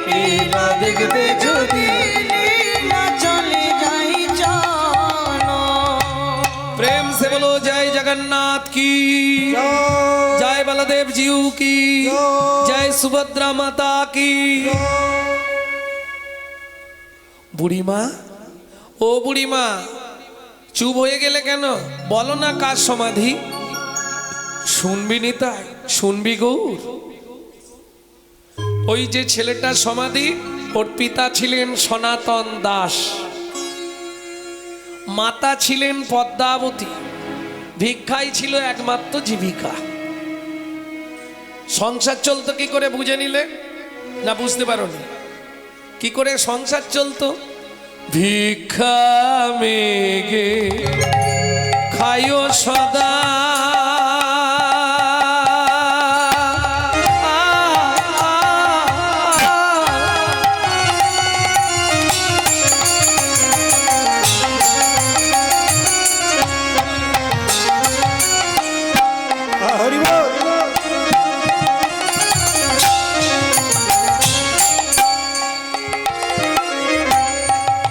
লীলা দেখবে যদি লীলা চলে যাই চলো प्रेम से बोलो जय जगन्नाथ की जय बलदेव जीव की जय सुभद्रा माता की বুড়িমা ও বুড়িমা চুপ হয়ে গেলে কেন বলো না কার সমাধি শুনবি নিতাই শুনবি গৌর ওই যে ছেলেটার সমাধি, ওর পিতা ছিলেন সনাতন দাস, মাতা ছিলেন পদ্মাবতী, ভিক্ষাই ছিল একমাত্র জীবিকা। সংসার চলতো কি করে বুঝে নিলে? না বুঝতে পারোনি? কি করে সংসার চলতো? ভিক্ষা মেগে খায়ো সদা, হরি বল।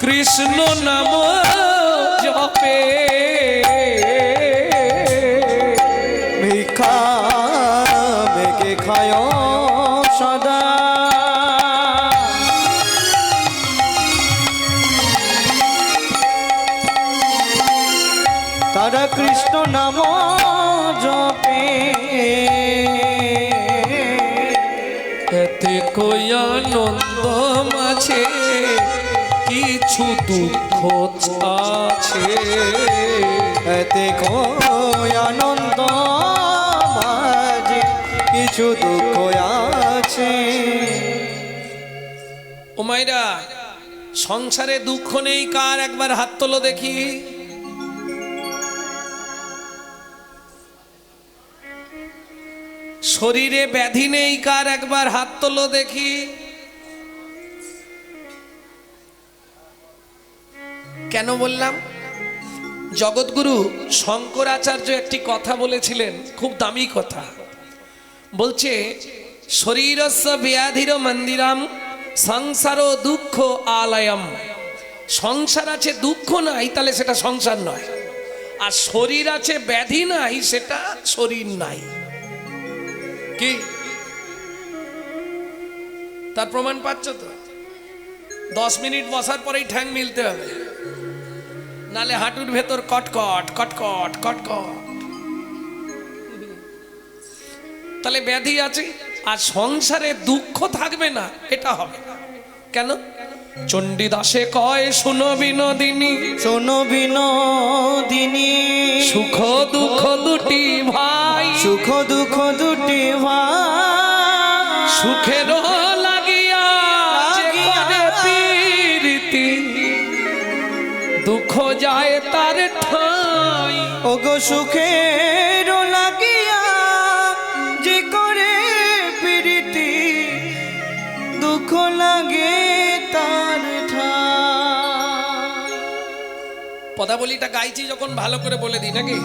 কৃষ্ণ নাম জপে ভিক্ষা মেঘে খায় সদা, তারা কৃষ্ণ নাম জপে, এতে কই আনন্দ মাঝে কিছু দুঃখ আছে, এতে কই আনন্দ মাঝে কিছু দুঃখ আছে। ও মাইরা, সংসারে দুঃখ নেই কার? একবার হাত তোলো দেখি। শরীরে ব্যাধি নেই কার? একবার হাত তোলো দেখি। কেন বললাম? জগৎগুরু শঙ্করাচার্য একটি কথা বলেছিলেন, খুব দামি কথা। বলছে শরীরস্য ব্যাধির মন্দিরাম সংসার দুঃখ আলয়ম। সংসার আছে দুঃখ নাই, তাহলে সেটা সংসার নয়। আর শরীর আছে ব্যাধি নাই, সেটা শরীর নাই। কি তার প্রমাণ পাচ্ছ তো? 10 মিনিট বসার পরেই ঠ্যাং মিলতে হবে, নালে হাঁটুর ভেতর কটকট কটকট কটকট, তাহলে ব্যাধি আছে। আর সংসারে দুঃখ থাকবে না, এটা হবে না। কেন? চণ্ডীদাসে কয় শুনো বিনোদিনী, শোনো বিনোদিনী, সুখ দুঃখ দুটি ভাই, সুখ দুঃখ দুটি ভাই, সুখের লাগিয়া যে করে পীড়িতি, দুঃখ যায় তার ঠাই। ওগো সুখের লাগিয়া যে করে প্রীতি, দুঃখ লাগে তার ঠাই। পদাবলীটা গাইছি যখন ভালো করে বলে দিই নাকি?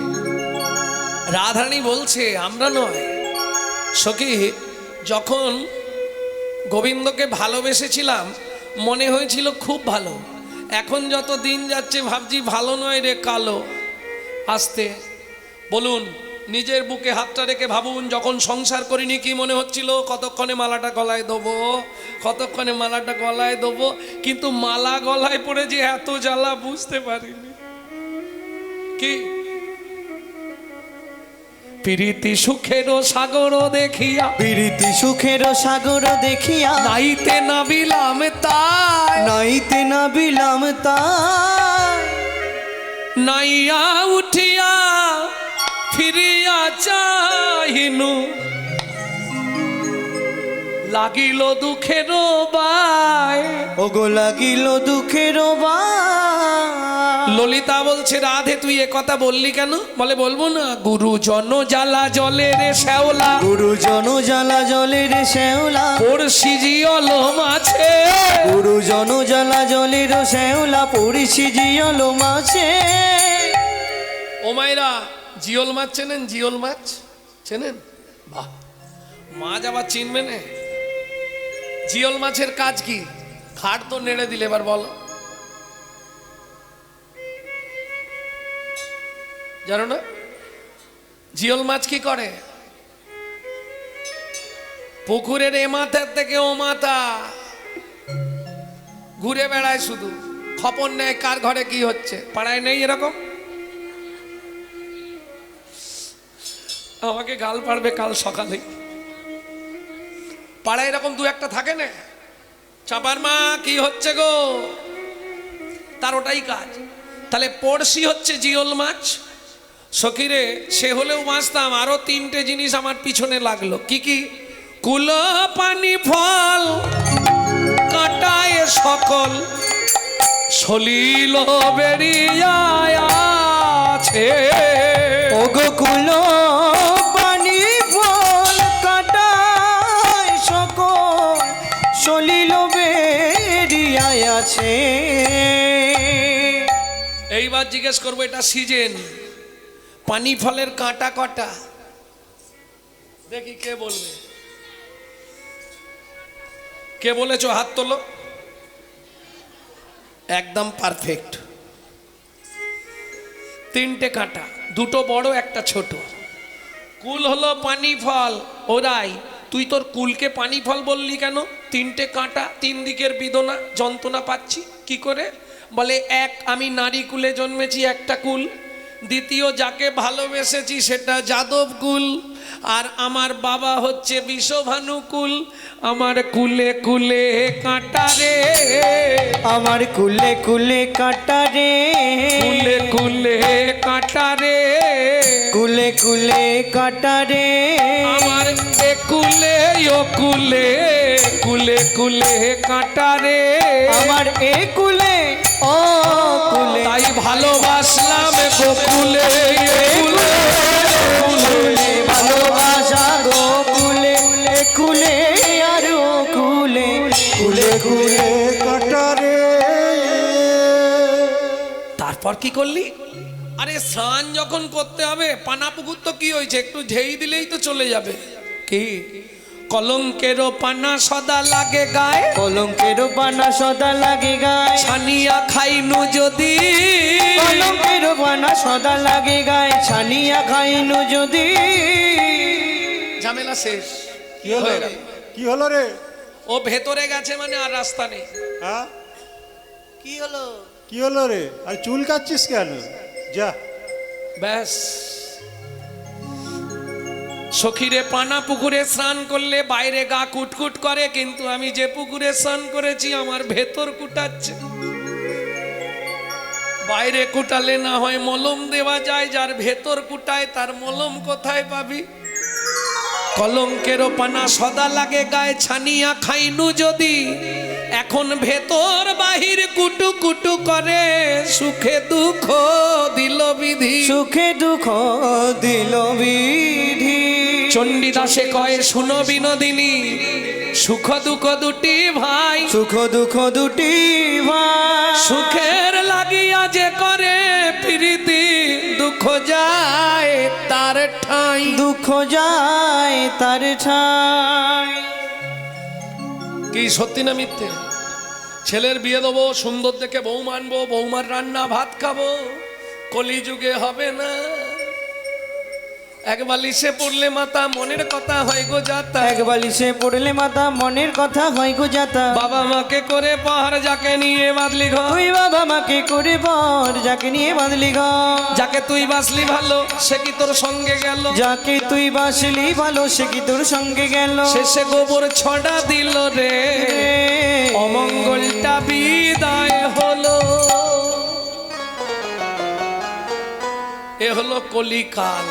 রাধারানী বলছে, আমরা নয় সখী, যখন গোবিন্দকে ভালোবেসেছিলাম মনে হয়েছিল খুব ভালো, এখন যত দিন যাচ্ছে ভাবছি ভালো নয় রে, কালো। আসতে বলুন, নিজের বুকে হাতটা রেখে ভাবুন, যখন সংসার করিনি কি মনে হচ্ছিল? কতক্ষণে মালাটা গলায় দেবো, কতক্ষণে মালাটা গলায় দেবো, কিন্তু মালা গলায় পড়ে যে এত জ্বালা বুঝতে পারিনি। কি প্রীতি সুখের সাগর দেখিয়া, প্রীতি সুখের সাগর দেখিয়া, নাইতে নাবিলাম তাই, নাইতে না বিলাম তাই, নাইয়া উঠিয়া ফিরিয়া চাহিনু, লাগিল দুঃখের বাই। ওগো লাগিল দুঃখের বাই। ললিতা বলছে, রাধে তুই এ কথা বললি কেন? বলে বলবো না, গুরুজন জ্বালা জলের শ্যাওলা, গুরুজন জ্বালা জলের শ্যাওলা, পড়শি জিয়লম আছে, গুরুজন জ্বালা জলের শ্যাওলা, পড়িছি জিয়ল মাছে। ও মায়েরা, জিওল মাছ চেনেন? জিওল মাছ চেনেন? বাহ, মাছ আবার চিনবে না? জিওল মাছের কাজ কি? খাট তো নেড়ে দিলে, এবার বলো, জানো না? জিওল মাছ কি করে? পুকুরের এ মাথার থেকে ও মাথা ঘুরে বেড়ায়, শুধু খবর নেয় কার ঘরে কি হচ্ছে। পাড়ায় নেই এরকম? আমাকে গাল পাড়বে কাল সকালে। পাড়ায় এরকম দু একটা থাকে না, চাপার মা কি হচ্ছে গো, তার ওটাই কাজ। তাহলে পড়শি হচ্ছে জিওল মাছ। সখিরে সে হলেও বাঁচতাম, আরো তিনটে জিনিস আমার পিছনে লাগলো। কি কি? কুলো পানি ফল কাটায় সকল সলিল বেরিয়াছে। ওগো কুলো পানি ফল কাটায় সকল সলিল বেরিয়ায় আছে। এইবার জিজ্ঞেস করবো, এটা সিজন, পানি ফলের কাঁটা কটা? দেখি কে বলবে। কে বলেছো হাত তোলো। একদম পারফেক্ট। তিনটে কাঁটা, দুটো বড় একটা ছোট। কুল হলো পানি ফল। ওরাই তুই তোর কুলকে পানি ফল বললি কেন? তিনটে কাঁটা, তিন দিকের বেদনা যন্ত্রণা পাচ্ছি কি করে? বলে এক, আমি নারী কুলে জন্মেছি, একটা কুল। দ্বিতীয়, যাকে ভালোবেসেছি সেটা যাদব কুল। আর আমার বাবা হচ্ছে বিষভানুকুল। আমার কুলে কুলে কাঁটা রে, আমার কুলে কুলে কাঁটা রে, কুলে কুলে কাঁটা রে, কুলে কুলে কাঁটা রে। আমার এ কুলে ও কুলে, কুলে কুলে কাঁটা রে। আমার এ কুলে ও কুলে, তাই ভালোবাসলাম গোকুলে, কুলে কুলে ভালোবাসা গো কুলে কুলে আর কুলে কুলে কুলে। কাটারে। তারপর কি করলি? আরে স্নান যখন করতে হবে, পানা পুকুর তো কি হয়েছে, একটু ঝেই দিলেই তো চলে যাবে। কি? কলঙ্কেরও পানা সদা লাগে গায়ে, কলঙ্কেরও পানা সদা লাগে গায়ে, ছানিয়া খাইনু যদি, কলঙ্কেরও পানা সদা লাগে গায়ে, ছানিয়া খাইনু যদি। ঝামেলা শেষ। কি হলো? হয়ে গেল। কি হলো রে? ও ভেতরে গেছে মানে আর রাস্তা নেই। হ্যাঁ, কি হলো? কি হলো রে? আর চুল কাচ্ছিস কেন? যা। ব্যাস। সখীরে পানা পুকুরে স্নান করলে বাইরে গা কুটকুট করে, কিন্তু আমি যে পুকুরে স্নান করেছি আমার ভেতর কুটাচ্ছে। বাইরে কুটালে না হয় মলম দেওয়া যায়, যার ভেতর কুটায় তার মলম কোথায় পাবি? কলঙ্কেরও পানা সদা লাগে গায়ে, ছানিয়া খাইনু যদি। এখন ভেতর বাহির কুটু কুটু করে, সুখে দুঃখ দিল বিধি, সুখে দুঃখ দিল বিধি। চণ্ডীদাসে কয় শুনো বিনোদিনী, সুখ দুঃখ দুটি ভাই, সুখ দুঃখ দুটি ভাই, সুখের লাগিয়া যে করে প্রীতি, দুঃখ যায় তার ঠাই। দুঃখ যায় তার ঠাই। কি সত্যি না মিথ্যে? ছেলের বিয়ে দেবো, সুন্দর দেখে বউ মানবো, বৌমার রান্না ভাত খাবো, কলিযুগে হবে না। এক বালিশে পড়লে মাথা মনের কথা হয় গো যাতা, এক বালিশে পড়লে মাথা মনের কথা হয় গো যাতা। বাবা মাকে করে পাহাড় যাকে নিয়ে বাঁধলি ঘর, তুই বাবা মাকে করে বর যাকে নিয়ে বাঁধলি ঘর, যাকে তুই বাঁচলি ভালো সে কি তোর সঙ্গে গেল, যাকে তুই বাসলি ভালো সে কি তোর সঙ্গে গেল। শেষে গোবর ছড়া দিল রে, অমঙ্গলটা বিদায় হলো। এ হলো কলিকাল।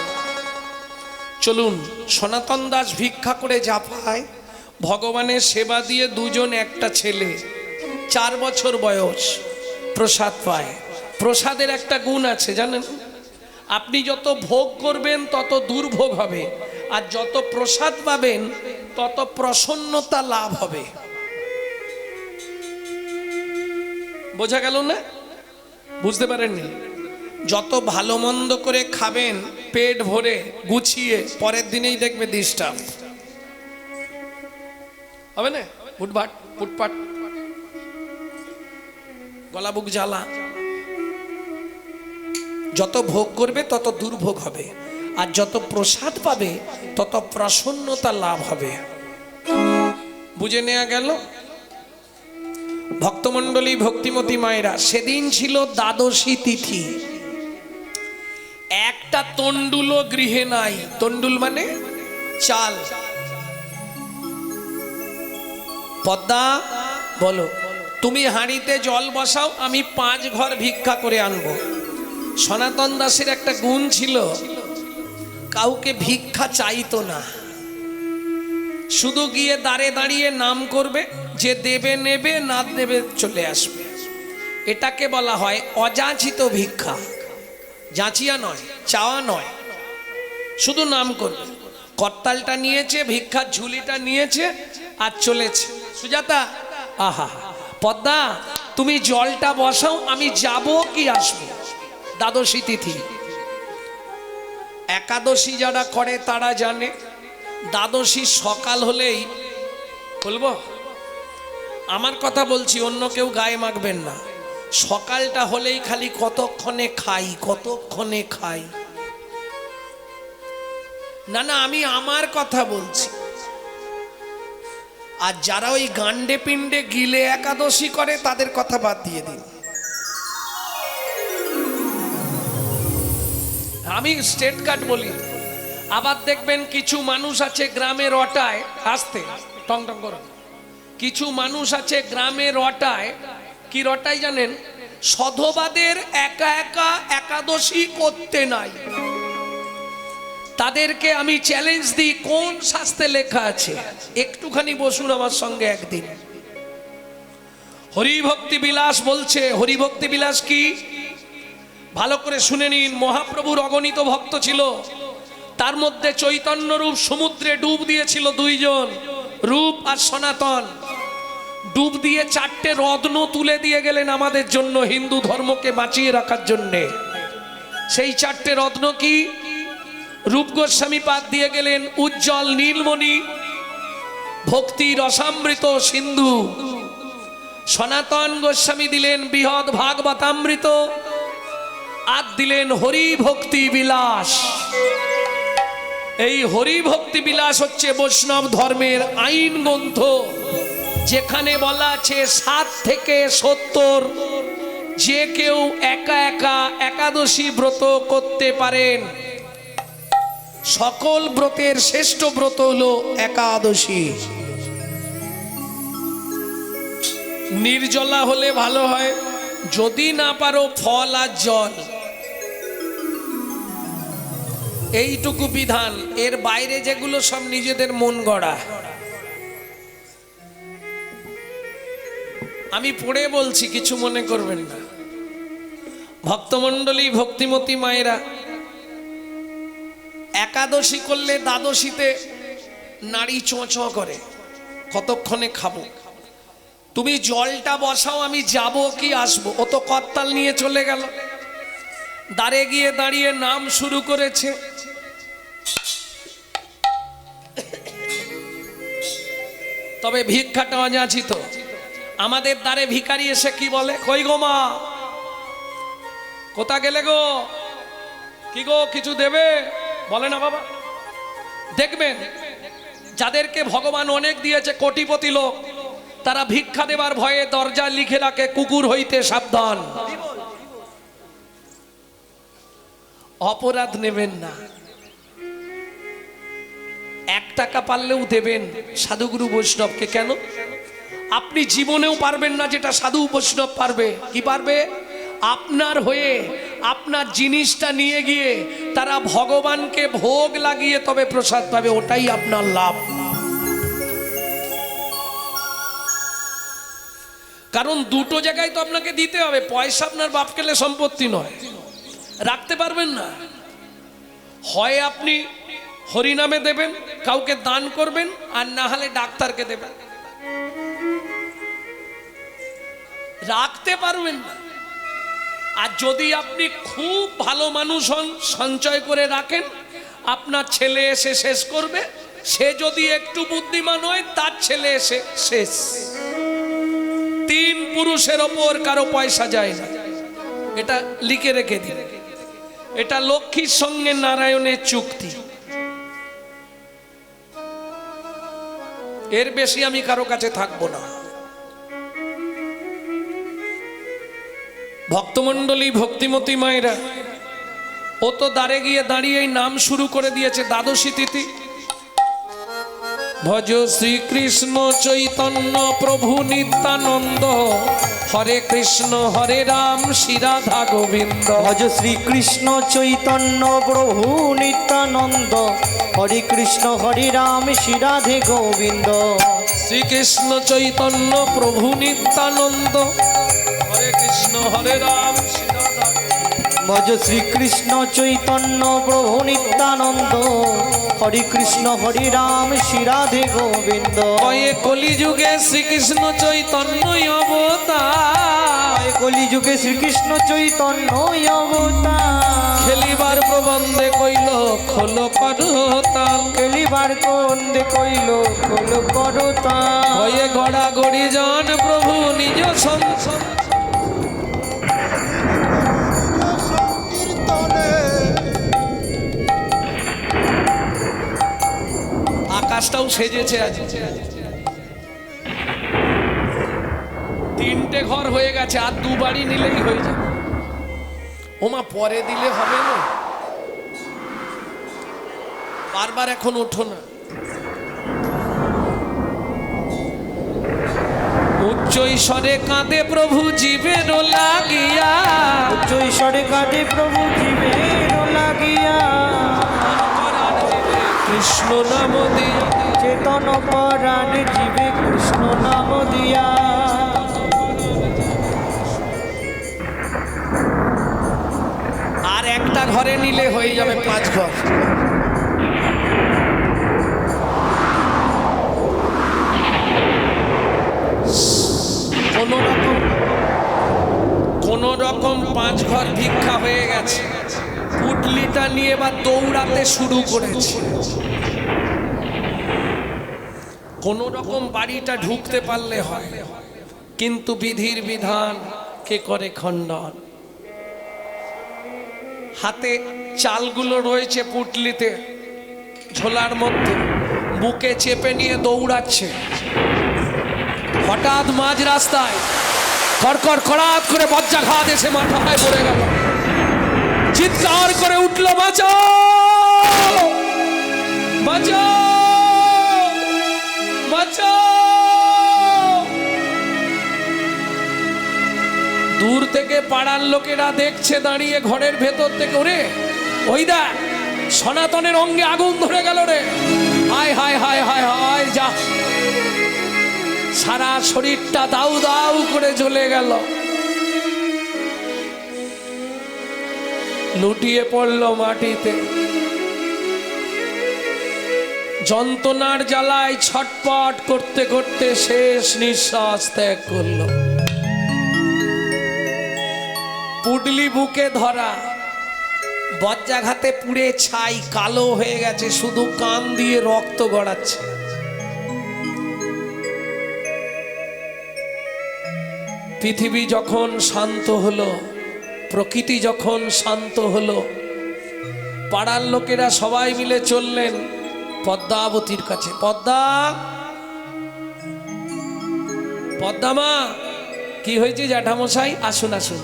চলুন, সনাতন দাস ভিক্ষা করে যা পায়, ভগবানের সেবা দিয়ে দুজন একটা ছেলে 4 বছর বয়স প্রসাদ পায়। প্রসাদের একটা গুণ আছে জানেন, আপনি যত ভোগ করবেন তত দুর্ভোগ হবে, আর যত প্রসাদ পাবেন তত প্রসন্নতা লাভ হবে। বোঝা গেল না? বুঝতে পারেননি? যত ভালো মন্দ করে খাবেন পেট ভরে গুছিয়ে, পরের দিনেই দেখবে ডিস্টার্ব হবে না, ফুটপাট ফুটপাট গলা বুক জ্বালা। যত ভোগ করবে তত দুর্ভোগ হবে, আর যত প্রসাদ পাবে তত প্রসন্নতা লাভ হবে। বুঝে নেওয়া গেল? ভক্তমণ্ডলী, ভক্তিমতী মায়েরা, সেদিন ছিল দ্বাদশী তিথি। একটা তন্ডুলও গৃহে নাই। তন্ডুল মানে চাল। পদ্মা বলো, তুমি হাঁড়িতে জল বসাও, আমি 5 ঘর ভিক্ষা করে আনবো। সনাতন দাসের একটা গুণ ছিল, কাউকে ভিক্ষা চাইতো না, শুধু গিয়ে দাঁড়ে দাঁড়িয়ে নাম করবে, যে দেবে নেবে, না দেবে চলে আসবে। এটাকে বলা হয় অযাচিত ভিক্ষা। যাচিয়া নয়, চাওয়া নয়, শুধু নাম করবে। করতালটা নিয়েছে, ভিক্ষার ঝুলিটা নিয়েছে আর চলেছে। সুজাতা, আহা, পদ্মা তুমি জলটা বসাও, আমি যাব কি আসবো। দ্বাদশী তিথি, একাদশী যারা করে তারা জানে, দ্বাদশী সকাল হলেই, বলবো আমার কথা বলছি, অন্য কেউ গায়ে মাখবেন না, সকালটা হলেই খালি কতক্ষণে খাই, কতক্ষণে খাই। না না, আমি আমার কথা বলছি। আর যারা ওই গান্ডে পিণ্ডে গিলে একাদশী করে তাদের কথা বাদ দিয়ে দিন। আমি স্টেট কাট বলি। আবার দেখবেন কিছু মানুষ আছে গ্রামের অটায়, আসতে টং টং করো, কিছু মানুষ আছে গ্রামের রটায়, কি রটায় জানেন, সধবাদের একা একা একাদশী করতে নাই। তাদেরকে আমি চ্যালেঞ্জ দিই, কোন শাস্ত্রে লেখা আছে একটুখানি বসুন আমার সঙ্গে একদিন। হরিভক্তি বিলাস বলছে, হরিভক্তি বিলাস কি ভালো করে শুনে নিন। মহাপ্রভুর অগণিত ভক্ত ছিল, তার মধ্যে চৈতন্য রূপ সমুদ্রে ডুব দিয়েছিল 2 জন, রূপ আর সনাতন। ডুব দিয়ে 4টে রত্ন তুলে দিয়ে গেলেন আমাদের জন্য, হিন্দু ধর্মকে বাঁচিয়ে রাখার জন্যে। সেই 4টে রত্ন কি? রূপ গোস্বামী পাদ দিয়ে গেলেন উজ্জ্বল নীলমণি, ভক্তি রসামৃত সিন্ধু। সনাতন গোস্বামী দিলেন বৃহৎ ভাগবতামৃত, আর দিলেন হরি ভক্তি বিলাস। এই হরি ভক্তি বিলাস হচ্ছে বৈষ্ণব ধর্মের আইন গ্রন্থ, যেখানে বলা আছে 7 থেকে 70 যে কেউ একা একা একাদশী ব্রত করতে পারেন। সকল ব্রতের শ্রেষ্ঠ ব্রত হলো একাদশী। নির্জলা হলে ভালো হয়, যদি না পারো ফল আর জল, এইটুকু বিধান। এর বাইরে যেগুলো সব নিজেদের মন গড়া। আমি পড়ে বলছি, কিছু মনে করবেন না। ভক্তমণ্ডলী, ভক্তিমতী মায়েরা, একাদশী করলে দ্বাদশীতে নাড়ি চোঁ চোঁ করে, কতক্ষণে খাবো। তুমি জলটা বসাও, আমি যাব কি আসবো। ও তো করতাল নিয়ে চলে গেল, দাঁড়ে গিয়ে দাঁড়িয়ে নাম শুরু করেছে। তবে ভিক্ষাটা অযাচিত। আমাদের দ্বারে ভিখারি এসে কি বলে, কই গো মা, কোথা গেলে গো, কি গো কিছু দেবে, বলে না বাবা। দেখবেন যাদেরকে ভগবান অনেক দিয়েছে, কোটিপতি লোক, তারা ভিক্ষা দেবার ভয়ে দরজায় লিখে রাখে, কুকুর হইতে সাবধান। অপরাধ নেবেন না, 1 টাকা পারলেও দেবেন সাধুগুরু বৈষ্ণবকে। কেন? আপনি জীবনেও পারবেন না যেটা সাধু বৈষ্ণব পারবে। কি পারবে? আপনার হয়ে আপনার জিনিসটা নিয়ে গিয়ে তারা ভগবানকে ভোগ লাগিয়ে তবে প্রসাদ পাবে, ওটাই আপনার লাভ। কারণ দুটো জায়গায় তো আপনাকে দিতে হবে। পয়সা আপনার বাপ কেলে সম্পত্তি নয়, রাখতে পারবেন না। হয় আপনি হরিনামে দেবেন, কাউকে দান করবেন, আর না হলে ডাক্তারকে দেবেন, রাখতে পারবেন না। আর যদি আপনি খুব ভালো মানুষ হন, সঞ্চয় করে রাখেন, আপনার ছেলে এসে শেষ করবে। সে যদি একটু বুদ্ধিমান হয়, তার ছেলে এসে শেষ। 3 পুরুষের ওপর কারো পয়সা যায় না, এটা লিখে রেখে দিন। এটা লক্ষ্মীর সঙ্গে নারায়ণের চুক্তি। এর বেশি আমি কারো কাছে থাকবো না। ভক্তমণ্ডলী, ভক্তিমতী মায়েরা, ও তো দ্বারে গিয়ে দাঁড়িয়ে নাম শুরু করে দিয়েছে। দ্বাদশী তিথি ভজ শ্রীকৃষ্ণ চৈতন্য প্রভু নিত্যানন্দ, হরে কৃষ্ণ হরে রাম শ্রী রাধা গোবিন্দ। ভজ শ্রীকৃষ্ণ চৈতন্য প্রভু নিত্যানন্দ, হরে কৃষ্ণ হরে রাম শ্রী রাধে গোবিন্দ। শ্রীকৃষ্ণ চৈতন্য প্রভু নিত্যানন্দ, হরে কৃষ্ণ হরে রাম শ্রী রাধা। ভজ শ্রীকৃষ্ণ চৈতন্য প্রভু নিত্যানন্দ, হরে কৃষ্ণ হরে রাম শ্রী রাধে গোবিন্দ। কয়ে কলিযুগে শ্রীকৃষ্ণ চৈতন্য অবতার, কলিযুগে শ্রীকৃষ্ণ চৈতন্য অবতার। খেলিবার প্রবন্ধে কইল খোল করতাল, খেলিবার কন্দে কইল খোল করতাল। কয়ে গড়া গড়ি জন প্রভু নিজ সংসার। আকাশটাও সেজেছে আজ, তিনটে ঘর হয়ে গেছে, আর দু বাড়ি নিলেই হয়ে যাবে। ওমা পরে দিলে হবে না, বারবার এখন ওঠো না। উচ্চ ঈশ্বরে কাঁদে প্রভু জীবের লাগিয়া, উচ্চ ঈশ্বরে কাঁদে প্রভু জীবের লাগিয়া। কৃষ্ণ নাম দিয়া চেতন পরাণ জীবে কৃষ্ণ নাম দিয়া। আর একটা ঘরে নিলে হয়ে যাবে 5 ঘর। কোন রকম 5 ঘর ভিক্ষা হয়ে গেছে, পুটলিটা নিয়ে বা দৌড়াতে শুরু করেছে। কোন রকম বাড়িটা ঢুকতে পারলে হয়, কিন্তু বিধির বিধান কে করে খণ্ডন। হাতে চালগুলো রয়েছে পুটলিতে ঝোলার মধ্যে, বুকে চেপে নিয়ে দৌড়াচ্ছে। হঠাৎ মাঝ রাস্তায় কড়কড় কড়াত করে বজ্রাঘাত এসে মাথায় পড়ে গেল। চিৎকার করে উঠল, বাঁচাও বাঁচাও বাঁচাও। দূর থেকে পাড়ার লোকেরা দেখছে দাঁড়িয়ে ঘরের ভেতর থেকে, ওরে ওই দা সনাতনের অঙ্গে আগুন ধরে গেল রে, হায় হায় হায় হায় হায়, যা সারা শরীরটা দাউ দাউ করে জ্বলে গেল। লুটিয়ে পড়ল মাটিতে, যন্ত্রণার জ্বালায় ছটপট করতে করতে শেষ নিঃশ্বাস ত্যাগ করল। পুডলি বুকে ধরা, বজ্রাঘাতে পুড়ে ছাই কালো হয়ে গেছে, শুধু কান দিয়ে রক্ত গড়াচ্ছে। পৃথিবী যখন শান্ত হলো, প্রকৃতি যখন শান্ত হলো, পাড়ার লোকেরা সবাই মিলে চললেন পদ্মাবতীর কাছে। পদ্মা, পদ্মা মা, কি হয়েছে জ্যাঠামশাই? আসুন আসুন।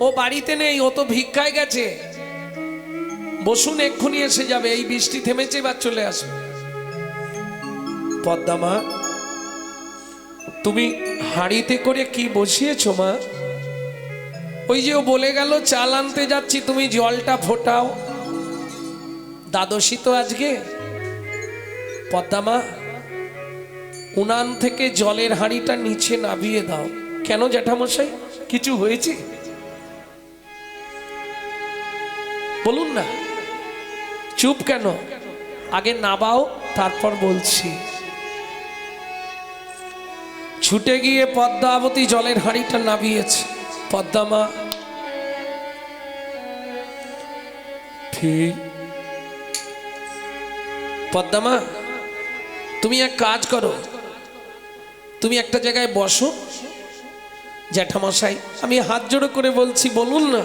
ও বাড়িতে নেই, ও তো ভিক্ষায় গেছে। বসুন, এক্ষুনি এসে যাবে, এই বৃষ্টি থেমেছে, এবার চলে আসুন। পদ্মা মা, তুমি হাঁড়িতে করে কি বসিয়েছো মা? ওই যে ও বলে গেল চাল আনতে যাচ্ছি, তুমি জলটা ফোটাও। দ্বাদশী তো আজকে। পদ্মা মা, উনান থেকে জলের হাঁড়িটা নিচে নামিয়ে দাও। কেন জ্যাঠামশাই, কিছু হয়েছে? বলুন না, চুপ কেন? আগে নাবাও, তারপর বলছি। ছুটে গিয়ে পদ্মাবতী জলের হাঁড়িটা নামিয়েছে। পদ্মা মা, ঠিক। পদ্মা মা, তুমি এক কাজ করো, তুমি একটা জায়গায় বসো। জ্যাঠামশাই, আমি হাত জোড়ো করে বলছি, বলুন না,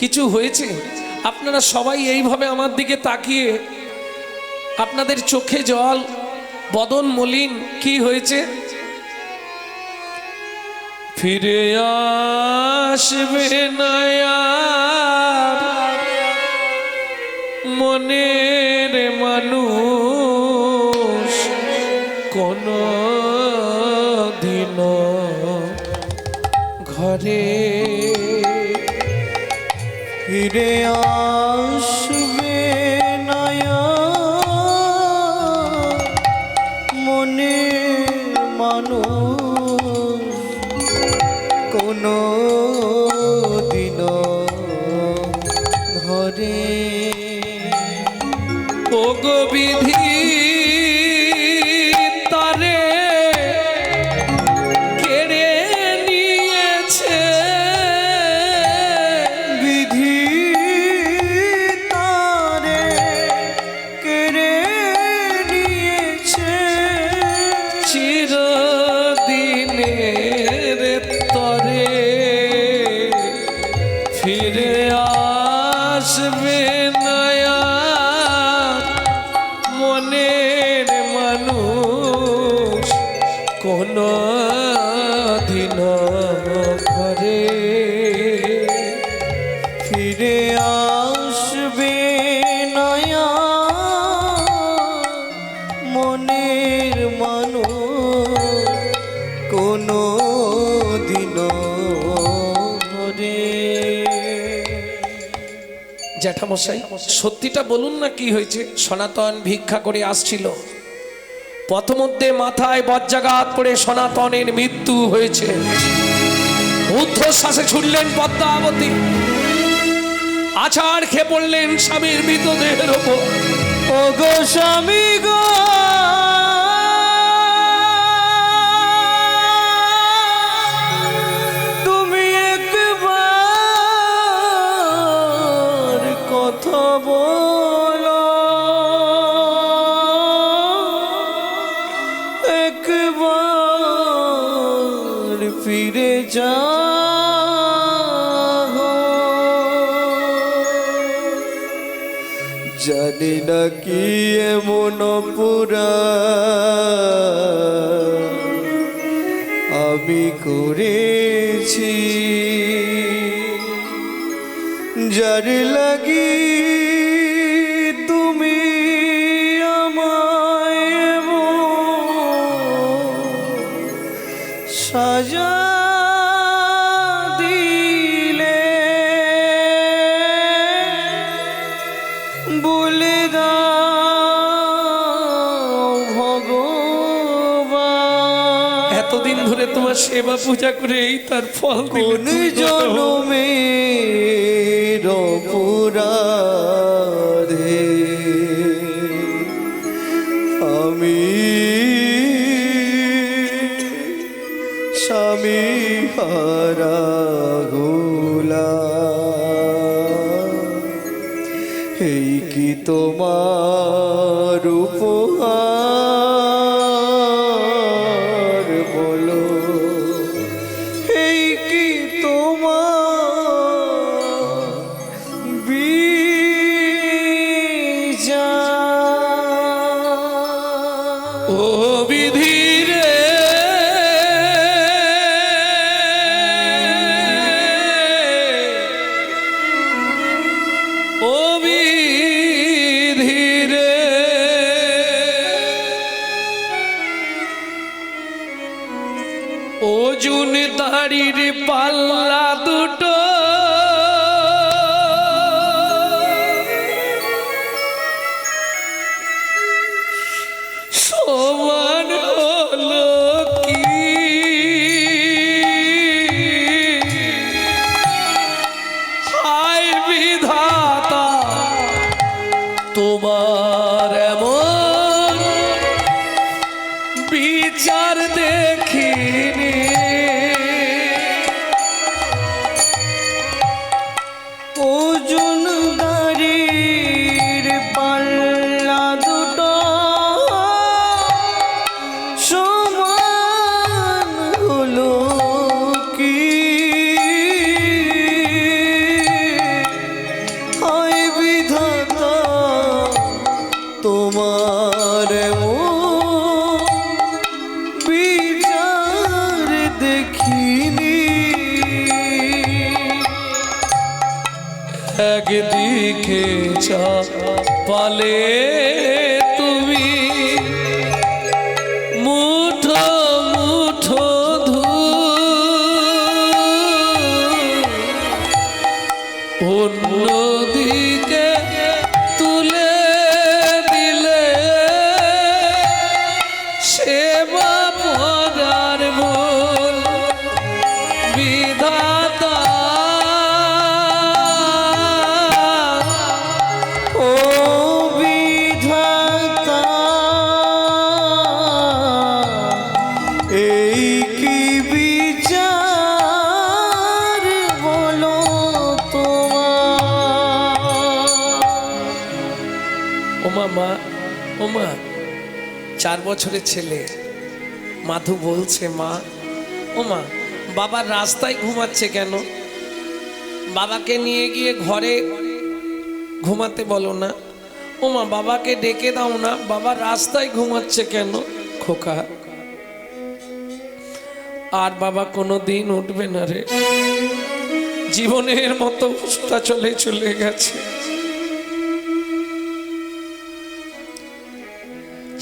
কিছু হয়েছে? আপনারা সবাই এইভাবে আমার দিকে তাকিয়ে, আপনাদের চোখে জল, বদন মলিন, কি হয়েছে? ফিরে আসবে না আর মনের মানুষ, ঘরে ফিরে আসবে নয়া মনে মানুষ কোনো দিন ধরে ও গো বিধি তারে কেড়ে নিয়েছে বিধি তারে কেড়ে নিয়েছে চিরদিনের তরে ফিরে আসবে নয়া মনের মানুষ কোনো দিন ঘরে ফিরে আসবে নয়া মনের মানুষ কোনো দিন ধরে। জ্যাঠামশাই সত্যিটা বলুন না কি হয়েছে? সনাতন ভিক্ষা করে আসছিল, পথমধ্যে মাথায় বজ্রাঘাত পড়ে সনাতনের মৃত্যু হয়েছে। ঊর্ধ্বশ্বাসে ছুটলেন পদ্মাবতী, আছাড় খেয়ে পড়লেন স্বামীর মৃতদেহের ওপর। ও গো স্বামী গো তুমি একবার কথা বলো, একবার ফিরে যাও। জানি না কি এমন পুরা আমি করেছি, যার লাগি তুমি আমায় সাজা দিলে বলে দাও ভগবান, এতদিন ধরে তোমার সেবা পূজা করে এই তার ফল দিলে কোন তুমি তো- জনমের অপরাধে আমি স্বামী হারা হলাম। এই কি তোমার উপহার বলো, এই কি তোমার বিচার? ও বিধি রে ও বিধি রে ওজন দাড়ির পাল্লা দুটো সমান হলো কি? হায় বিধাতা তোমার এমন বিচার দেখিনি। ওজন দাড়ির পাল্লা দুটো সমান হলো কি? হয় বিধাতা তোমার এমন বিচার দেখিনি। একদিকে চাপালে তুমি মুঠো মুঠো ধূপ, কি বিচার বলো তোমার? ওমা মা, ওমা 4 বছরের ছেলে মাধু বলছে, মা ওমা বাবা রাস্তায় ঘুমাচ্ছে কেন? বাবাকে নিয়ে গিয়ে ঘরে ঘুমাতে বলো না। ওমা বাবাকে ডেকে দাও না, বাবা রাস্তায় ঘুমাচ্ছে কেন? খোকা আর বাবা কোনো দিন উঠবে না রে, জীবনের মতো অবস্থা চলে গেছে।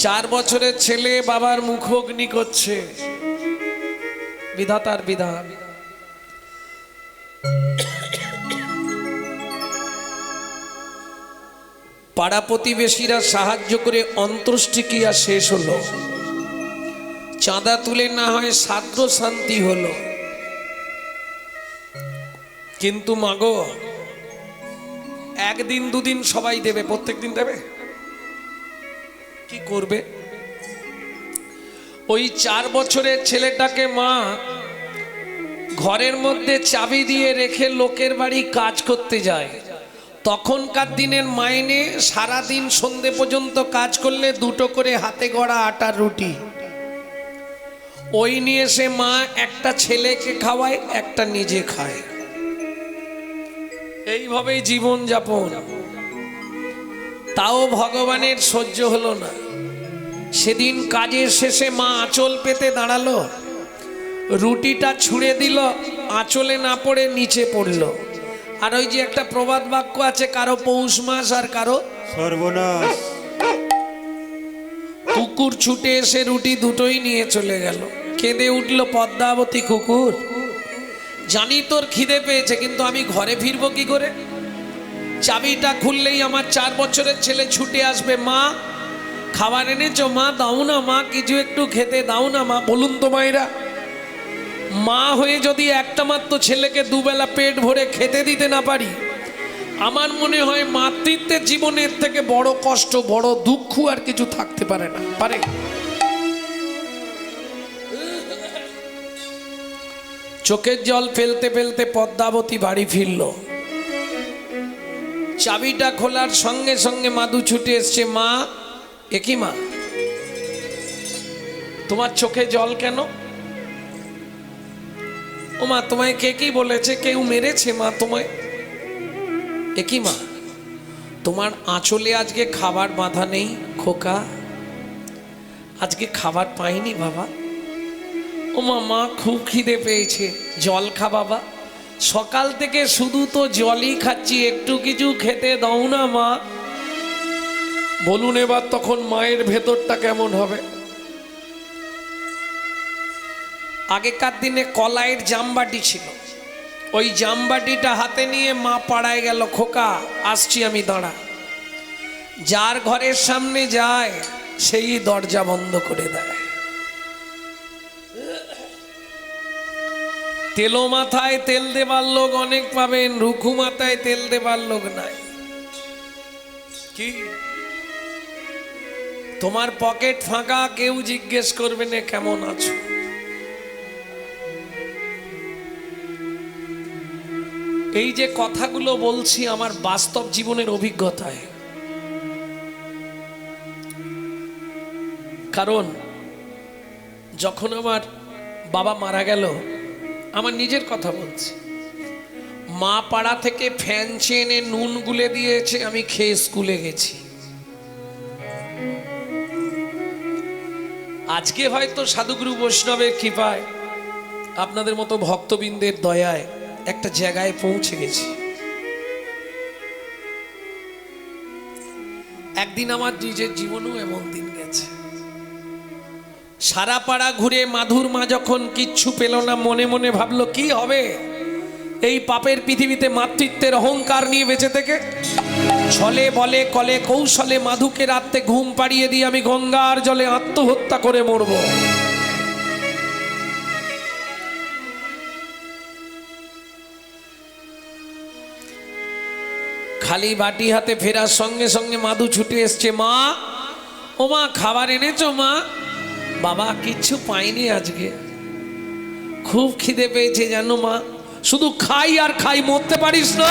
4 বছরের ছেলে বাবার মুখগ্নি করছে, বিধাতার বিধান। পাড়া প্রতিবেশীরা সাহায্য করে অন্ত্যেষ্টিক্রিয়া শেষ হলো, চাঁদা তুলে না হয় শ্রাদ্ধ শান্তি হলো। কিন্তু মাগো 1 দিন 2 দিন সবাই দেবে, প্রত্যেক দিন দেবে? কি করবে? ওই 4 বছরের ছেলেটাকে মা ঘরের মধ্যে চাবি দিয়ে রেখে লোকের বাড়ি কাজ করতে যায়। তখনকার দিনের মাইনে সারাদিন সন্ধে পর্যন্ত কাজ করলে 2টো করে হাতে গড়া আটার রুটি, ওই নিয়ে সে মা একটা ছেলেকে খাওয়ায়, একটা নিজে খায়। এইভাবেই জীবন যাপন। তাও ভগবানের সহ্য হলো না। সেদিন কাজের শেষে মা আঁচল পেতে দাঁড়ালো, রুটিটা ছুঁড়ে দিল, আঁচলে না পড়ে নিচে পড়ল। আর ওই যে একটা প্রবাদ বাক্য আছে, কারো পৌষ মাস আর কারো সর্বনাশ। কুকুর ছুটে এসে রুটি দুটোই নিয়ে চলে গেল। কেঁদে উঠল পদ্মাবতী কুকুর, জানি তোর খিদে পেয়েছে, কিন্তু আমি ঘরে ফিরবো কি করে? চাবিটা খুললেই আমার 4 বছরের ছেলে ছুটে আসবে, মা খাবার এনেছো? মা দাও না, মা কিছু একটু খেতে দাও না মা। বলুন তো মায়েরা, মা হয়ে যদি একটা মাত্র ছেলেকে দুবেলা পেট ভরে খেতে দিতে না পারি, আমার মনে হয় মাতৃত্বের জীবনের থেকে বড় কষ্ট, বড় দুঃখ আর কিছু থাকতে পারে না। পারে? চোখের জল ফেলতে ফেলতে পদ্মাবতী বাড়ি ফিরল। চাবিটা খোলার সঙ্গে সঙ্গে মাধু ছুটে এসছে, মা একই মা তোমার চোখে জল কেন? ও মা তোমায় কে কি বলেছে? কেউ মেরেছে মা তোমায়? একই মা তোমার আঁচলে আজকে খাবার বাঁধা নেই খোকা? আজকে খাবার পাইনি বাবা। ও মা মা খুব খিদে পেয়েছে, জল খা বাবা। সকাল থেকে শুধু তো জলই খাচ্ছি, একটু কিছু খেতে দাও না মা। বলুন এবার তখন মায়ের ভেতরটা কেমন হবে? আগেকার দিনে কলাইয়ের জামবাটি ছিল, ওই জামবাটিটা হাতে নিয়ে মা পাড়ায় গেল, খোকা আসছি আমি, দাঁড়া। যার ঘরের সামনে যায় সেই দরজা বন্ধ করে দেয়। তেলো মাথায় তেল দেবার লোক অনেক পাবেন, রুখু মাথায় তেল দেবার লোক নাই। কি তোমার পকেট ফাঁকা, কেউ জিজ্ঞেস করবে না কেমন আছো। এই যে কথাগুলো বলছি আমার বাস্তব জীবনের অভিজ্ঞতায়, কারণ যখন আমার বাবা মারা গেল, আমার নিজের কথা বলছি, মা পাড়া থেকে ফ্যান চেনে নুন গুলে দিয়েছে, আমি খেয়ে স্কুলে গেছি। আজকে হয়তো সাধুগুরু বৈষ্ণবের কৃপায়, আপনাদের মতো ভক্তবৃন্দের দয়ায় একটা জায়গায় পৌঁছে গেছি। একদিন আমার নিজের জীবনেও এমন দিন গেছে, সারা পাড়া ঘুরে মাধুর মা যখন কিচ্ছু পেল না, মনে মনে ভাবলো কি হবে এই পাপের পৃথিবীতে মাতৃত্বের অহংকার নিয়ে বেঁচে থেকে। ছলে বলে কলে কৌশলে মাধুকে রাতে ঘুম পাড়িয়ে দিয়ে আমি গঙ্গার জলে আত্মহত্যা করে মরব। খালি বাটি হাতে ফেরার সঙ্গে সঙ্গে মাধু ছুটে এসছে, মা ও মা খাবার এনেছো মা? বাবা কিচ্ছু পাইনি আজকে। খুব খিদে পেয়েছে জানো মা, শুধু খাই আর খাই, মরতে পারিস না।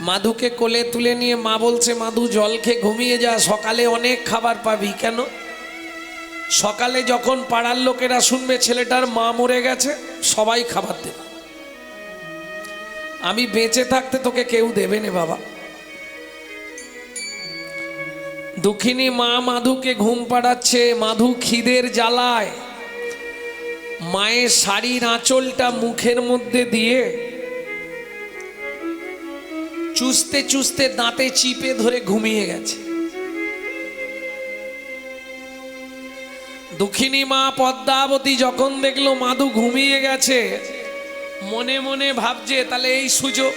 মাধুকে কোলে তুলে নিয়ে মা বলছে, মাধু জল খেয়ে ঘুমিয়ে যা, সকালে অনেক খাবার পাবি। কেন? সকালে যখন পাড়ার লোকেরা শুনবে ছেলেটার মা মরে গেছে, সবাই খাবার দেবে, আমি বেঁচে থাকতে তোকে কেউ দেবে না বাবা। দুঃখিনী মা মাধুকে ঘুম পাড়াচ্ছে। মাধু খিদের জ্বালায় মায়ের শাড়ির আঁচলটা মুখের মধ্যে দিয়ে চুষতে চুষতে দাঁতে চিপে ধরে ঘুমিয়ে গেছে। দুঃখিনী মা পদ্মাবতী যখন দেখলো মাধু ঘুমিয়ে গেছে, মনে মনে ভাবছে তাহলে এই সুযোগ।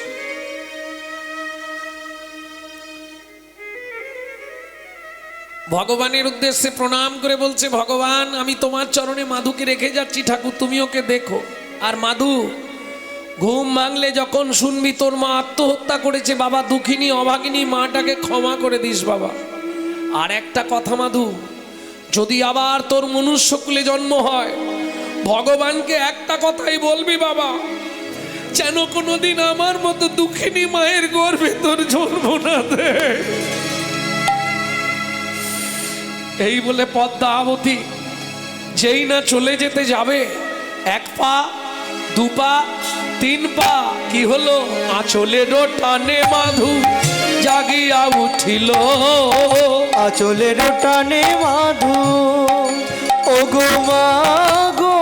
ভগবানের উদ্দেশ্যে প্রণাম করে বলছে, ভগবান আমি তোমার চরণে মাধুকে রেখে যাচ্ছি, ঠাকুর তুমি ওকে দেখো। আর মাধু ঘুম ভাঙলে যখন শুনবি তোর মা আত্মহত্যা করেছে, বাবা দুঃখিনী অভাগিনী মাটাকে ক্ষমা করে দিস বাবা। আর একটা কথা মাধু, যদি আবার তোর মনুষ্যকুলে জন্ম হয়, ভগবানকে একটা কথাই বলবি বাবা, যেন কোনোদিন আমার মতো দুঃখিনী মায়ের গর্ভে তোর জন্ম না দে। এই বলে পদ্মাবতী যেই না চলে যেতে যাবে, এক পা দু পা তিন পা, কি হলো? আঁচলের টানে মাধু জাগিয়া উঠিল, আঁচলের টানে মাধু ও গো মা গো,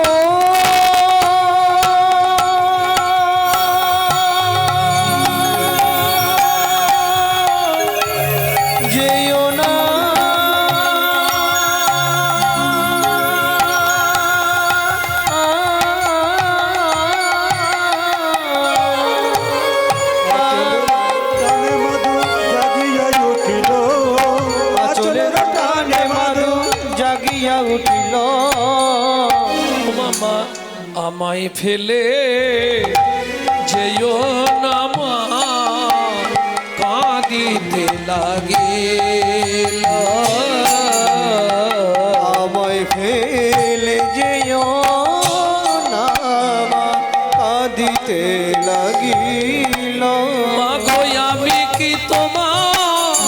যেও না টানে মধু জাগিয়া উঠিল, আঁচলের টানে মাধু জাগিয়া উঠিল। ও মামা আমায় ফেলে যেও না মা, কাঁদিতে লাগিল। আমায় ফেলে যেও না মা, কাঁদিতে লাগিল। মা গো আমি কি তোমার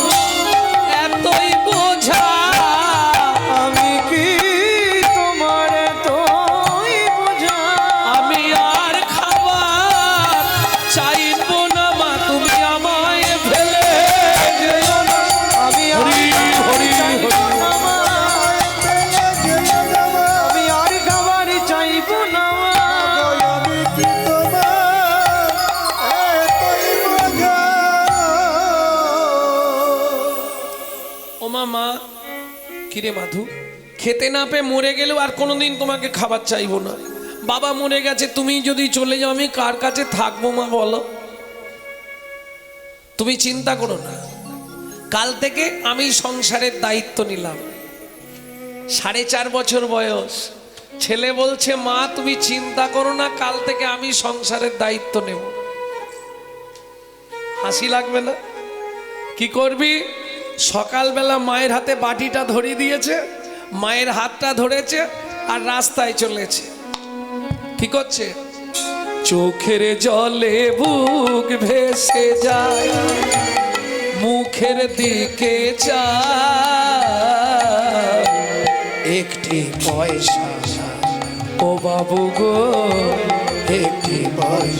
এতই বোঝা, আমি কি তোমার এতই বোঝা, আমি আর খাবার চাইব না মা, তুমি আমায় ফেলে যেও না। আমি আর হরি হরি হরি। আমি আর খাবার চাইব না মা। আমি কি তোমার এতই বোঝা। ও মা কিরে মাধু, খেতে না পেয়ে মরে গেলেও আর কোনোদিন তোমাকে খাবার চাইবো না। বাবা মরে গেছে, তুমি যদি চলে যাও আমি কার কাছে থাকবো মা বলো? তুমি চিন্তা করো না, কাল থেকে আমি সংসারের দায়িত্ব নিলাম। 4.5 বছর বয়স ছেলে বলছে, মা তুমি চিন্তা করো না, কাল থেকে আমি সংসারের দায়িত্ব নেব। হাসি লাগবে না? কি করবি? সকালবেলা মায়ের হাতে বাটিটা ধরিয়ে দিয়েছে, মায়ের হাতটা ধরেছে আর রাস্তায় চলেছে। কি করছে? চোখের জলে বুক ভেসে যায়, মুখের দিকে চায়, একটি পয়সা ও বাবু গো, একটি পয়সা।